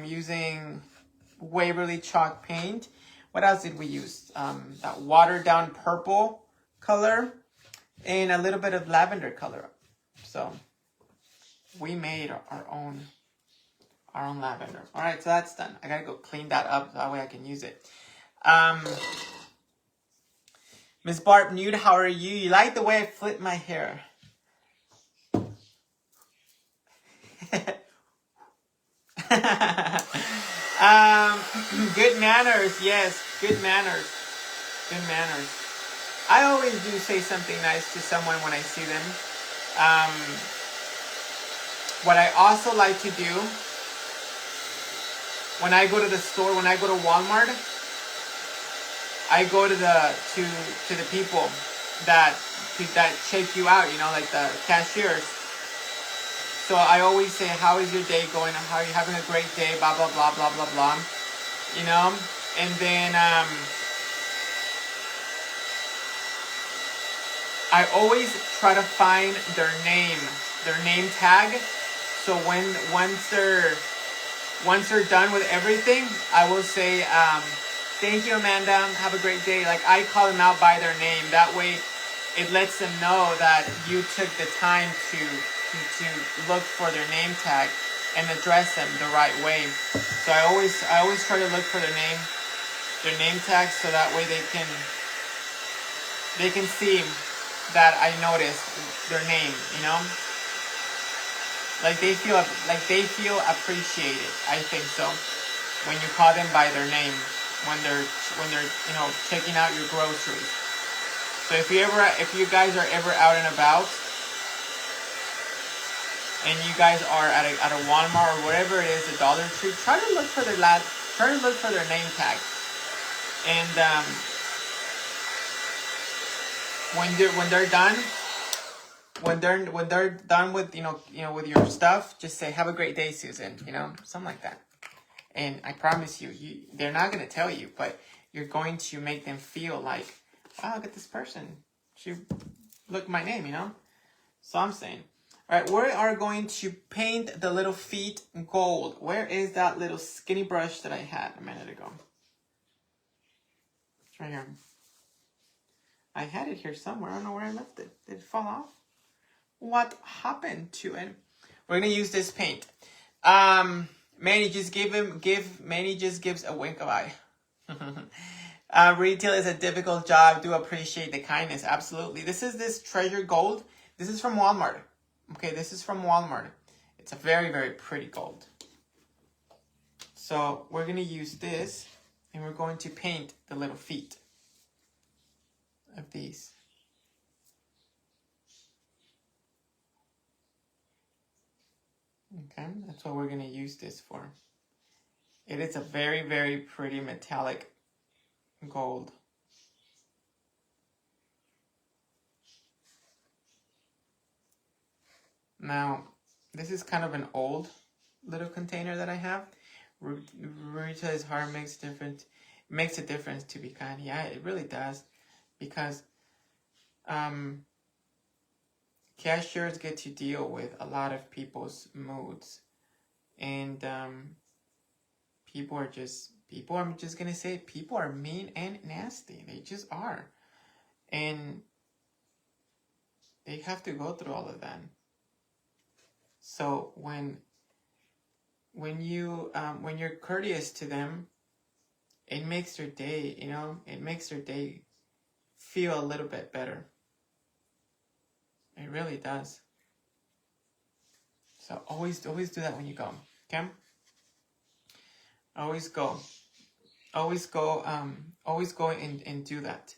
using Waverly chalk paint. What else did we use? That watered down purple color and a little bit of lavender color. So we made our own lavender. All right, so that's done. I gotta go clean that up so that way I can use it. Miss Barb Nude, how are you? You like the way I flip my hair? Good manners, yes, good manners. Good manners. I always do say something nice to someone when I see them. What I also like to do when I go to the store, when I go to Walmart, I go to the people that check you out, like the cashiers. So I always say, how is your day going? How are you having a great day? Blah, blah, blah, blah, blah, blah. And then I always try to find their name tag. So once they're done with everything, I will say, Thank you, Amanda. Have a great day. Like, I call them out by their name. That way, it lets them know that you took the time to look for their name tag and address them the right way. So I always try to look for their name tag, so that way they can see that I noticed their name. You know, like they feel appreciated. I think so when you call them by their name when they're checking out your groceries. So if you guys are ever out and about, and you guys are at a Walmart or whatever it is, a Dollar Tree, try to look for their name tag. And when they're done with with your stuff, just say, "Have a great day, Susan." Something like that. And I promise you, they're not gonna tell you, but you're going to make them feel like, "Oh, look at this person. She looked my name." So I'm saying. All right, we are going to paint the little feet gold. Where is that little skinny brush that I had a minute ago? It's right here. I had it here somewhere. I don't know where I left it. Did it fall off? What happened to it? We're gonna use this paint. Manny just Manny just gives a wink of eye. Retail is a difficult job. Do appreciate the kindness. Absolutely. This treasure gold. This is from Walmart. Okay, this is from Walmart. It's a very, very pretty gold. So we're going to use this, and we're going to paint the little feet of these. Okay, that's what we're going to use this for. It is a very, very pretty metallic gold. Now, this is kind of an old little container that I have. Retail is hard, makes a difference to be kind. Yeah, it really does, because cashiers get to deal with a lot of people's moods, and people are just gonna say, people are mean and nasty. They just are, and they have to go through all of that. So when you're courteous to them, it makes their day, it makes their day feel a little bit better. It really does. So always do that when you go, okay? Always go and do that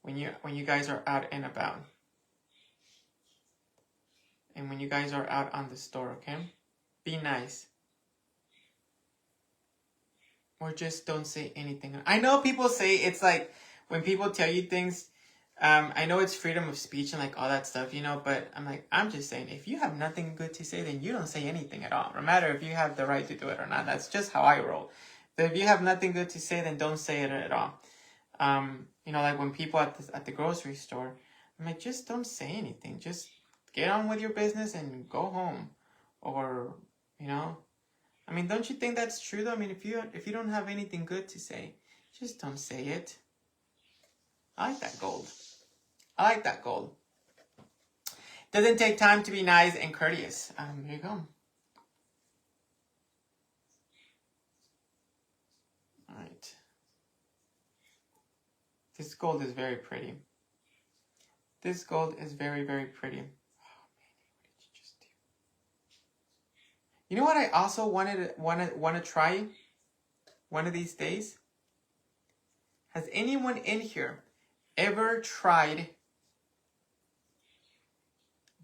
when you guys are out and about, and when you guys are out on the store, okay? Be nice. Or just don't say anything. I know people say, it's like when people tell you things, I know it's freedom of speech and like all that stuff, but I'm just saying, if you have nothing good to say, then you don't say anything at all. No matter if you have the right to do it or not. That's just how I roll. But if you have nothing good to say, then don't say it at all. Like when people at the grocery store, I'm like, just don't say anything. Just get on with your business and go home. Or, don't you think that's true though? If you don't have anything good to say, just don't say it. I like that gold. Doesn't take time to be nice and courteous. There you go. All right. This gold is very pretty. This gold is very, very pretty. Oh, man, what did you just do? You know what I also want to try one of these days? Has anyone in here ever tried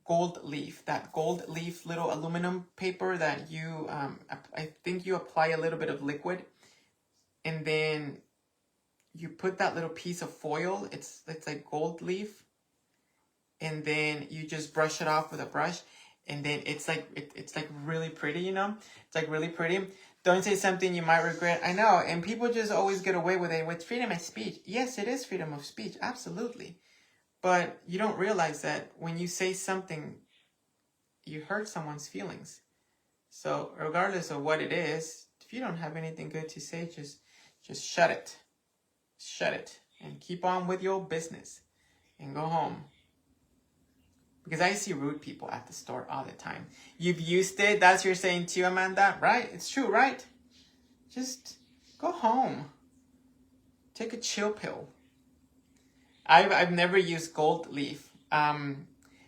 gold leaf? That gold leaf little aluminum paper that you, I think you apply a little bit of liquid, and then you put that little piece of foil, it's like gold leaf, and then you just brush it off with a brush, and then it's like really pretty, It's like really pretty. Don't say something you might regret. I know, and people just always get away with it with freedom of speech. Yes, it is freedom of speech, absolutely. But you don't realize that when you say something, you hurt someone's feelings. So regardless of what it is, if you don't have anything good to say, just shut it. Shut it and keep on with your business and go home. Because I see rude people at the store all the time. You've used it. That's what you're saying too, Amanda. Right? It's true, right? Just go home. Take a chill pill. I've never used gold leaf.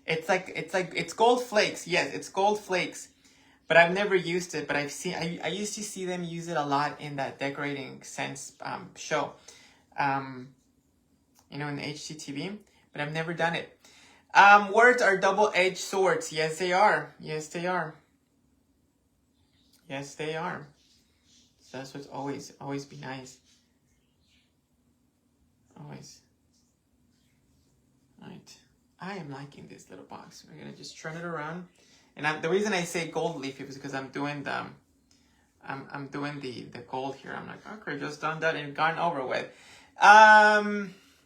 It's gold flakes. Yes, it's gold flakes. But I've never used it. But I used to see them use it a lot in that Decorating Sense show. In the HGTV. But I've never done it. Words are double-edged swords. Yes, they are. Yes, they are. Yes, they are. So that's what's always be nice. Always. Right. I am liking this little box. We're gonna just turn it around. And the reason I say gold leaf is because I'm doing the gold here. I'm like, okay, just done that and gone over with.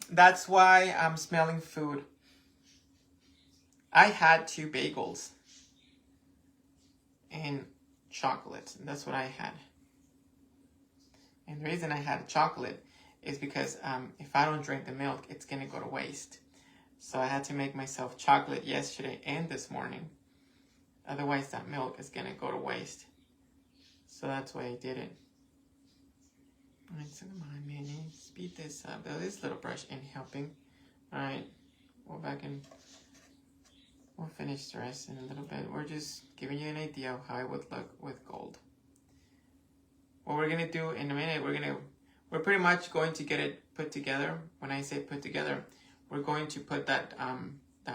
That's why I'm smelling food. I had 2 bagels and chocolate. That's what I had. And the reason I had chocolate is because if I don't drink the milk, it's going to go to waste. So I had to make myself chocolate yesterday and this morning. Otherwise, that milk is going to go to waste. So that's why I did it. All right, so come on, Manny. Speed this up. This little brush ain't helping. All right, we'll back in. We'll finish the rest in a little bit. We're just giving you an idea of how it would look with gold. What we're gonna do in a minute, we're pretty much going to get it put together. When I say put together, we're going to put that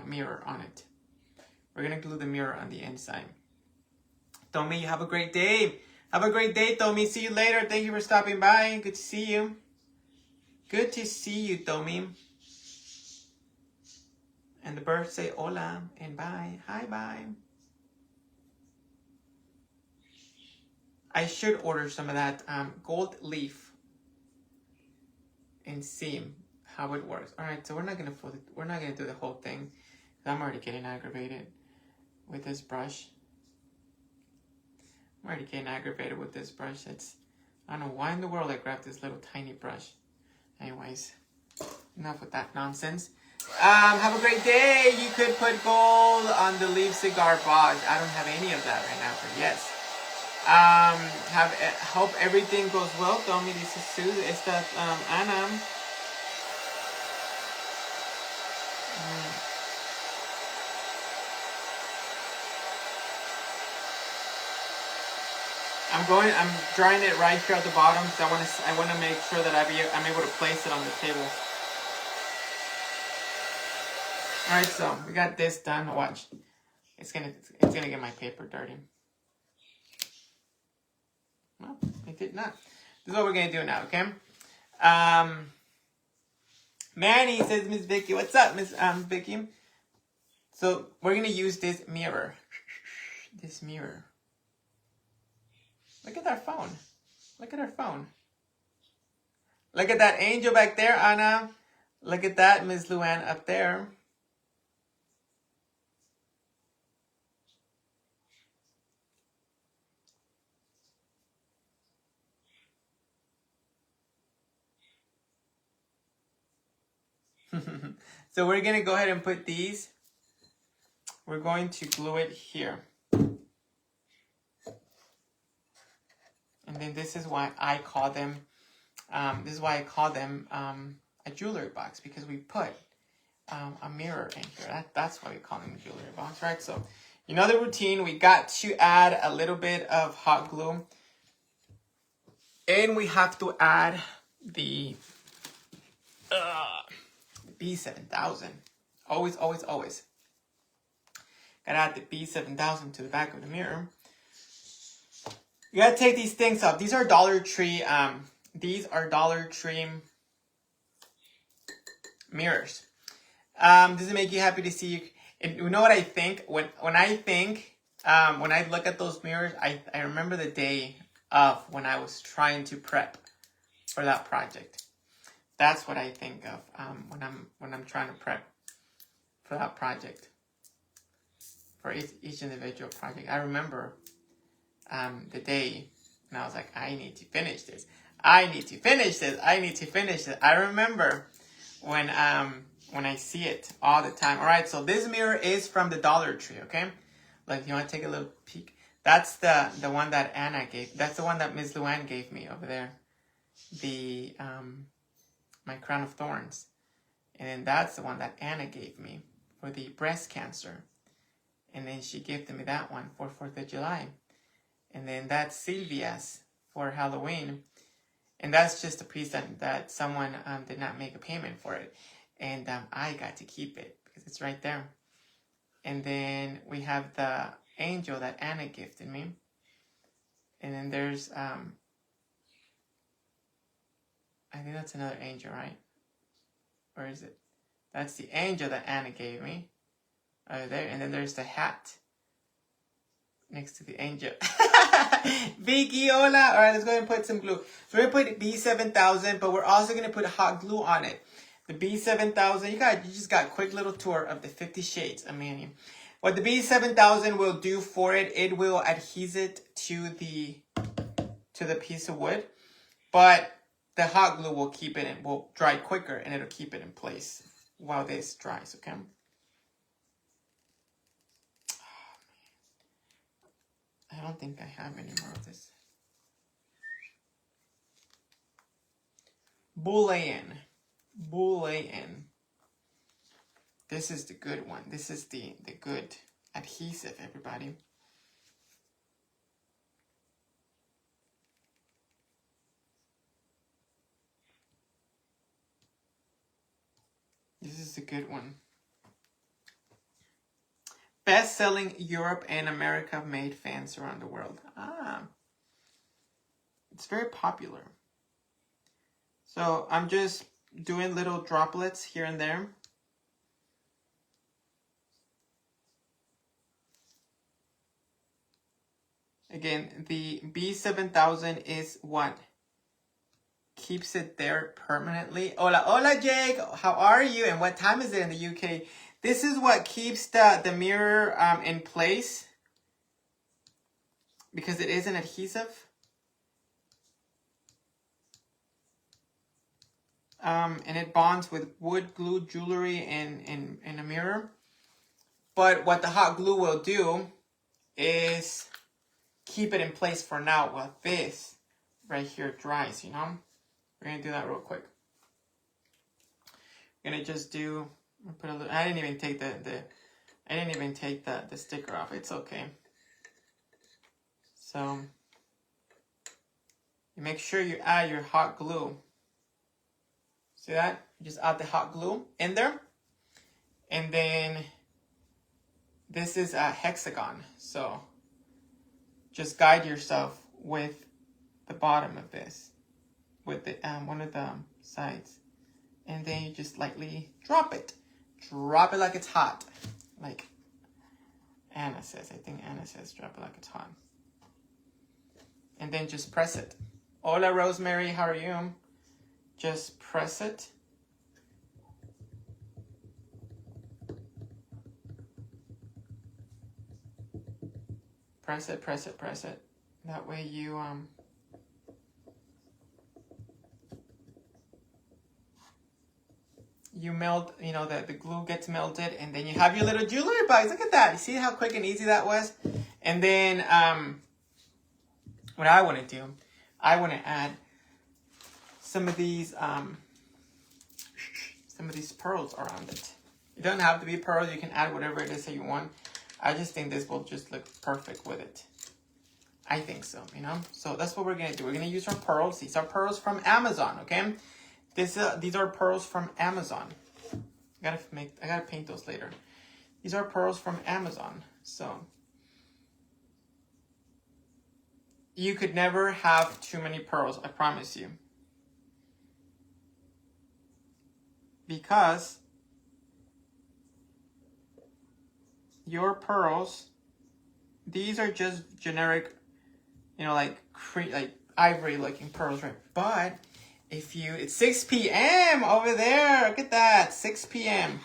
mirror on it. We're gonna glue the mirror on the inside. Tommy, you have a great day. Have a great day, Tommy. See you later. Thank you for stopping by. Good to see you. Good to see you, Tommy. And the birds say hola and bye. Hi, bye. I should order some of that gold leaf and see how it works. All right, so we're not gonna do the whole thing. I'm already getting aggravated with this brush. I don't know why in the world I grabbed this little tiny brush. Anyways, enough with that nonsense. Have a great day. You could put gold on the leaf cigar box. I don't have any of that right now, but yes. Hope everything goes well. Tommy, this is Sue. Esta Ana. I'm drying it right here at the bottom because I want to make sure that I'm able to place it on the table. All right, so we got this done. Watch, it's gonna get my paper dirty. Well, it did not. This is what we're gonna do now, okay? Manny says, Miss Vicky, what's up, Miss Vicky? So we're gonna use this mirror. This mirror. Look at our phone. Look at our phone. Look at that angel back there, Anna. Look at that, Miss Luann up there. So we're going to go ahead and put these. We're going to glue it here. And then this is why I call them, a jewelry box, because we put a mirror in here. That's why we call them a jewelry box, right? So, you know the routine. We got to add a little bit of hot glue. And we have to add the B7000. Always, always, always. Gotta add the B7000 to the back of the mirror. You gotta take these things off. These are Dollar Tree. Mirrors. Does it make you happy to see you? And you know what I think? When I look at those mirrors, I remember the day of when I was trying to prep for that project. That's what I think of when I'm trying to prep for that project. For each individual project. I remember the day when I was like, I need to finish this. I need to finish this. I need to finish it. I remember when I see it all the time. All right, so this mirror is from the Dollar Tree, okay? Like, you want to take a little peek? That's the one that Anna gave. That's the one that Ms. Luann gave me over there. The my crown of thorns. And then that's the one that Anna gave me for the breast cancer. And then she gifted me that one for 4th of July. And then that's Sylvia's for Halloween. And that's just a piece that someone did not make a payment for it. And I got to keep it because it's right there. And then we have the angel that Anna gifted me. And then there's, I think that's another angel, right? Where is it? That's the angel that Anna gave me. There. And then there's the hat next to the angel. Vicky, hola. All right, let's go ahead and put some glue. So we're going to put B7000, but we're also going to put hot glue on it. The B7000, you just got a quick little tour of the 50 Shades of Manny. What the B7000 will do for it, it will adhere it to the piece of wood, but the hot glue will keep it and will dry quicker, and it'll keep it in place while this dries. Okay. I don't think I have any more of this. Boolean. This is the good one. This is the good adhesive, everybody. This is the good one. Best-selling Europe and America made fans around the world. It's very popular. So I'm just doing little droplets here and there. Again, the B7000 is what keeps it there permanently. Hola, Jake. How are you? And what time is it in the UK? This is what keeps the mirror in place because it is an adhesive. And it bonds with wood, glue, jewelry, and a mirror. But what the hot glue will do is keep it in place for now while this right here dries, you know? We're going to do that real quick. We're going to just do, put a little, I didn't even take the sticker off. It's okay. So, you make sure you add your hot glue. See that? You just add the hot glue in there. And then this is a hexagon. So just guide yourself with the bottom of this, with the one of the sides. And then you just lightly drop it. Drop it like it's hot. Like Anna says. I think Anna says drop it like it's hot. And then just press it. Hola, Rosemary. How are you? Just press it. Press it, press it, press it. That way you melt, you know, the glue gets melted, and then you have your little jewelry bags. Look at that. You see how quick and easy that was? And then what I want to do, I want to add some of these pearls around it. It doesn't have to be pearls. You can add whatever it is that you want. I just think this will just look perfect with it. I think so, you know? So that's what we're going to do. We're going to use our pearls. These are pearls from Amazon, okay? These are pearls from Amazon. I gotta paint those later. These are pearls from Amazon. So you could never have too many pearls, I promise you. Because your pearls, these are just generic, you know, like ivory looking pearls, right? But if you, it's 6 p.m. over there. Look at that, 6 p.m.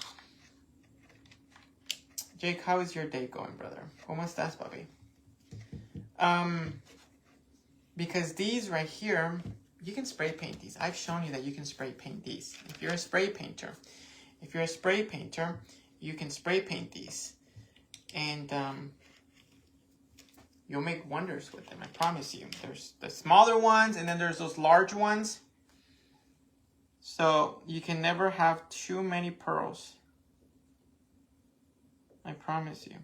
Jake, how is your day going, brother? ¿Cómo estás, papi? Because these right here, you can spray paint these. I've shown you that you can spray paint these. If you're a spray painter, you can spray paint these. And you'll make wonders with them, I promise you. There's the smaller ones, and then there's those large ones. So you can never have too many pearls. I promise you.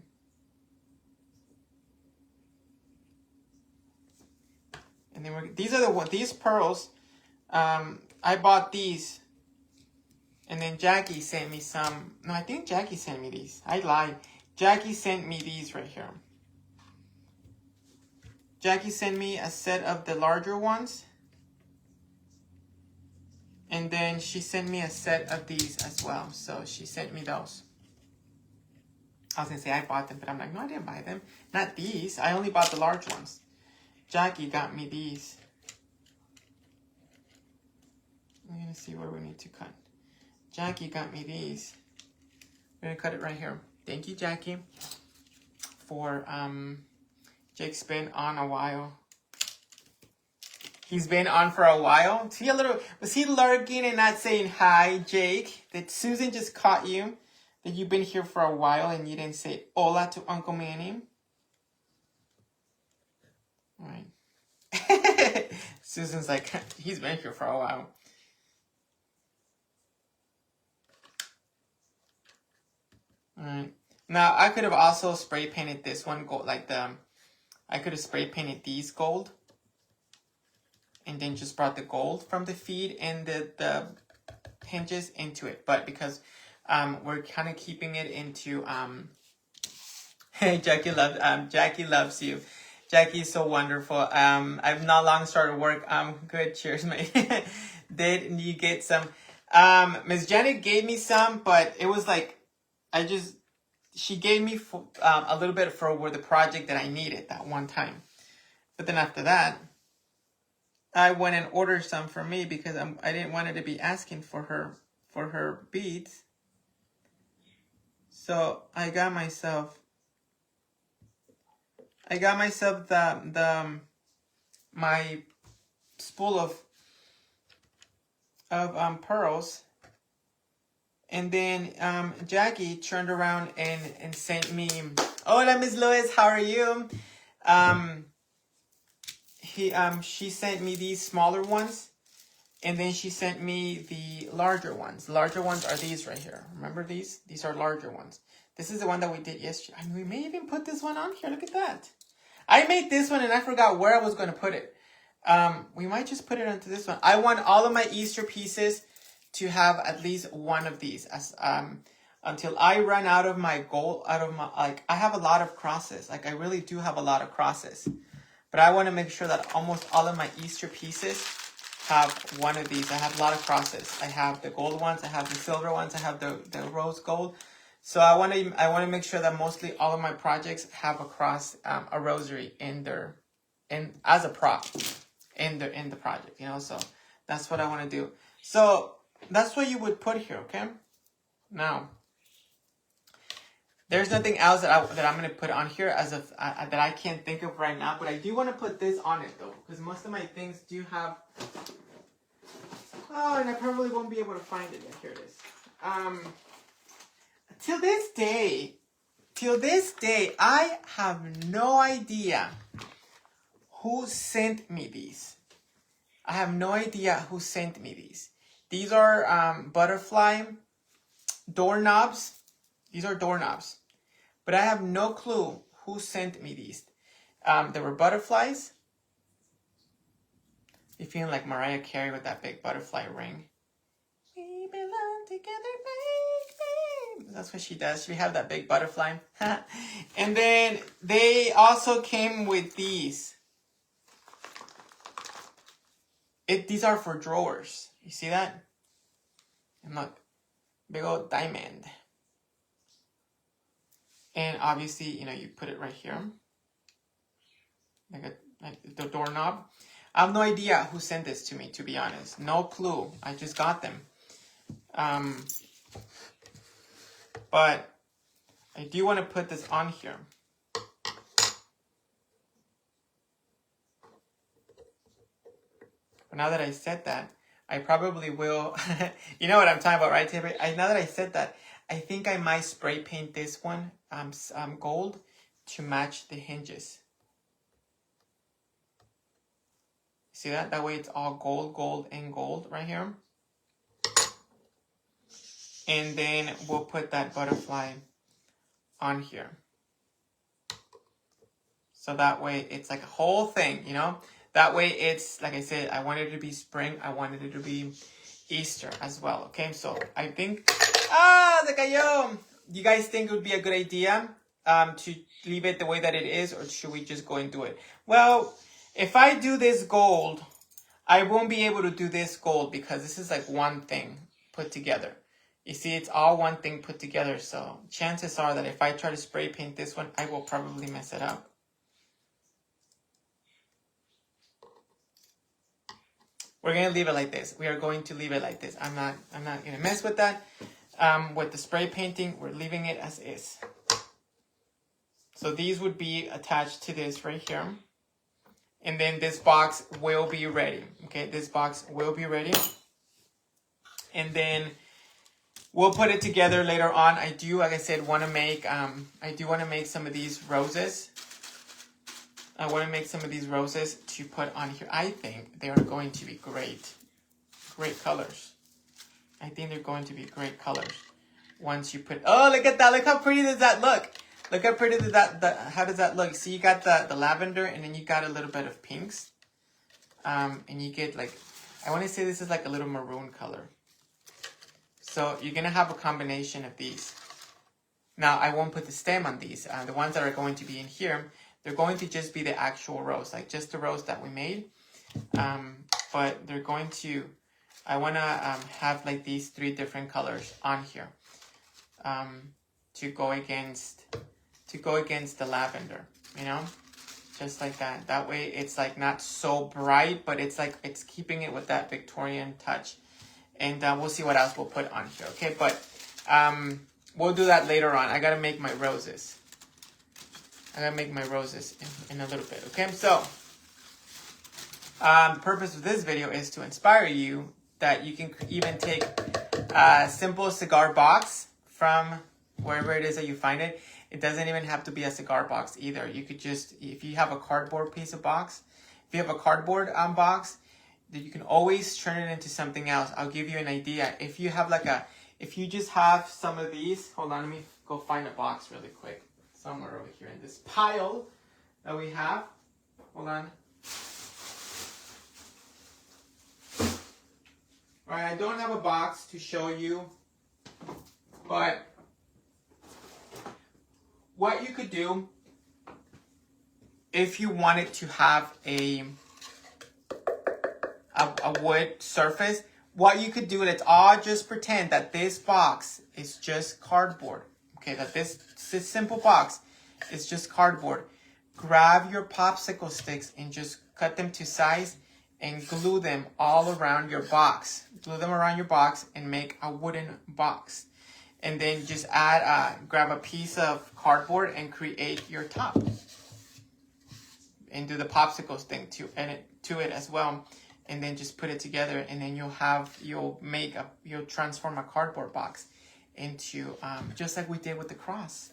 And then these are these pearls. I bought these, and then Jackie sent me some. No, I think Jackie sent me these. I lied. Jackie sent me these right here. Jackie sent me a set of the larger ones, and then she sent me a set of these as well. So she sent me those. I was gonna say I bought them, but I'm like, no, I didn't buy them. Not these. I only bought the large ones. Jackie got me these. I'm gonna see where we need to cut. Jackie got me these. We're gonna cut it right here. Thank you, Jackie, for Jake's been on a while. He's been on for a while. Was he lurking and not saying hi, Jake? That Susan just caught you? That you've been here for a while and you didn't say hola to Uncle Manny? All right. Susan's like, he's been here for a while. All right. Now, I could have also spray painted this one gold, like I could have spray painted these gold. And then just brought the gold from the feed and the hinges into it. But because we're kind of keeping it into hey, Jackie loves you. Jackie's so wonderful. I've not long started work. Good, cheers, mate. Did you get some? Miss Janet gave me some, but it was like she gave me a little bit for the project that I needed that one time. But then after that, I went and ordered some for me because I didn't want her to be asking for her beads. So I got myself my spool of pearls, and then Jackie turned around and sent me. Hola, Miss Lois, how are you? She sent me these smaller ones, and then she sent me the larger ones. The larger ones are these right here. Remember these? These are larger ones. This is the one that we did yesterday. I mean, we may even put this one on here. Look at that. I made this one and I forgot where I was going to put it. We might just put it onto this one. I want all of my Easter pieces to have at least one of these as until I run out of my gold, I have a lot of crosses. Like I really do have a lot of crosses. But I want to make sure that almost all of my Easter pieces have one of these. I have a lot of crosses. I have the gold ones, I have the silver ones, I have the rose gold. So I want to make sure that mostly all of my projects have a cross, a rosary as a prop in the project, you know. So that's what I want to do. So that's what you would put here, okay? Now, there's nothing else that I'm going to put on here that I can't think of right now, but I do want to put this on it though, because most of my things do have. Oh, and I probably won't be able to find it yet. Here it is. Till this day, I have no idea who sent me these. I have no idea who sent me these. These are butterfly doorknobs. These are doorknobs. But I have no clue who sent me these. There were butterflies. You feeling like Mariah Carey with that big butterfly ring. We belong together, baby. That's what she does. She have that big butterfly. And then they also came with these. These are for drawers. You see that? And look, big old diamond. And obviously, you know, you put it right here. Like the doorknob. I have no idea who sent this to me, to be honest. No clue. I just got them. But I do want to put this on here. But now that I said that, I probably will. You know what I'm talking about, right, Taylor? Now that I said that, I think I might spray paint this one gold to match the hinges. See that? That way it's all gold, gold, and gold right here. And then we'll put that butterfly on here. So that way it's like a whole thing, you know? That way it's, like I said, I wanted it to be spring. I wanted it to be Easter as well, okay? So I think, se cayó. You guys think it would be a good idea to leave it the way that it is, or should we just go and do it? Well, if I do this gold, I won't be able to do this gold because this is like one thing put together. You see, it's all one thing put together. So chances are that if I try to spray paint this one, I will probably mess it up. We're going to leave it like this. We are going to leave it like this. I'm not going to mess with that. With the spray painting, we're leaving it as is. So these would be attached to this right here. And then this box will be ready. Okay, this box will be ready. And then we'll put it together later on. I do, like I said, want to make, some of these roses. I want to make some of these roses to put on here. I think they are going to be great. Great colors. I think they're going to be great colors. Once you put... Oh, look at that. Look how pretty does that look. Look how pretty does that... How does that look? See, you got the lavender, and then you got a little bit of pinks. And you get like... I want to say this is like a little maroon color. So you're going to have a combination of these. Now, I won't put the stem on these. The ones that are going to be in here... They're going to just be the actual rose, like just the rose that we made. But they're going to, I want to have like these 3 different colors on here to go against the lavender, you know, just like that. That way it's like not so bright, but it's like it's keeping it with that Victorian touch. And we'll see what else we'll put on here, okay? But we'll do that later on. I got to make my roses. I'm going to make my roses in a little bit, okay? So, the purpose of this video is to inspire you that you can even take a simple cigar box from wherever it is that you find it. It doesn't even have to be a cigar box either. You could just, if you have a cardboard piece of box, if you have a cardboard box, you can always turn it into something else. I'll give you an idea. If you have if you just have some of these, hold on, let me go find a box really quick. Somewhere over here in this pile that we have. Hold on. All right, I don't have a box to show you, but what you could do if you wanted to have a wood surface, what you could do, let's all just pretend that this box is just cardboard. Okay, that this simple box is just cardboard. Grab your popsicle sticks and just cut them to size and glue them all around your box. Glue them around your box and make a wooden box. And then just grab a piece of cardboard and create your top. And do the popsicle thing to it as well. And then just put it together, and then you'll transform a cardboard box into just like we did with the cross,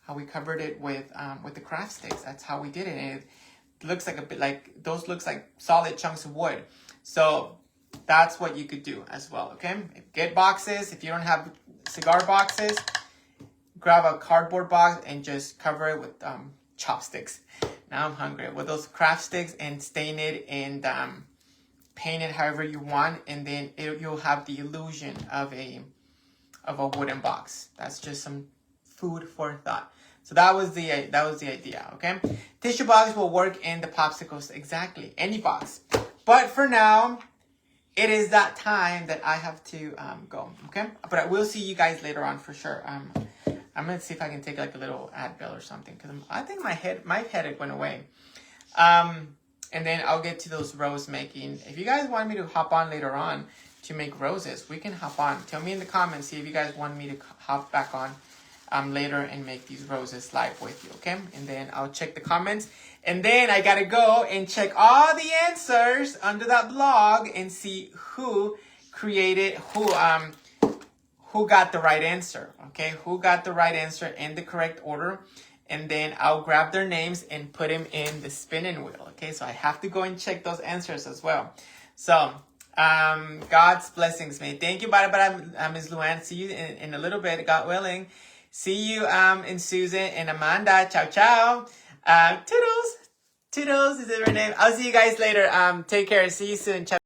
how we covered it with the craft sticks. That's how we did it, and it looks like a bit like those looks like solid chunks of wood. So that's what you could do as well. Okay, get boxes. If you don't have cigar boxes, grab a cardboard box and just cover it with chopsticks. Now I'm hungry. With those craft sticks, and stain it and paint it however you want, and then you'll have the illusion of a wooden box. That's just some food for thought. So that was the idea, okay? Tissue box will work in the popsicles, exactly, any box. But for now, it is that time that I have to go, okay? But I will see you guys later on for sure. I'm gonna see if I can take like a little Advil or something, because I think my headache went away. And then I'll get to those rose making. If you guys want me to hop on later on to make roses, we can hop on. Tell me in the comments, see if you guys want me to hop back on later and make these roses live with you, okay? And then I'll check the comments. And then I gotta go and check all the answers under that blog and see who got the right answer, okay? Who got the right answer in the correct order. And then I'll grab their names and put them in the spinning wheel, okay? So I have to go and check those answers as well. So, God's blessings, man. Thank you, Barbara, Ms. Luann. See you in a little bit, God willing. See you, and Susan and Amanda. Ciao, ciao. Toodles. Toodles is her name. I'll see you guys later. Take care. See you soon. Ciao.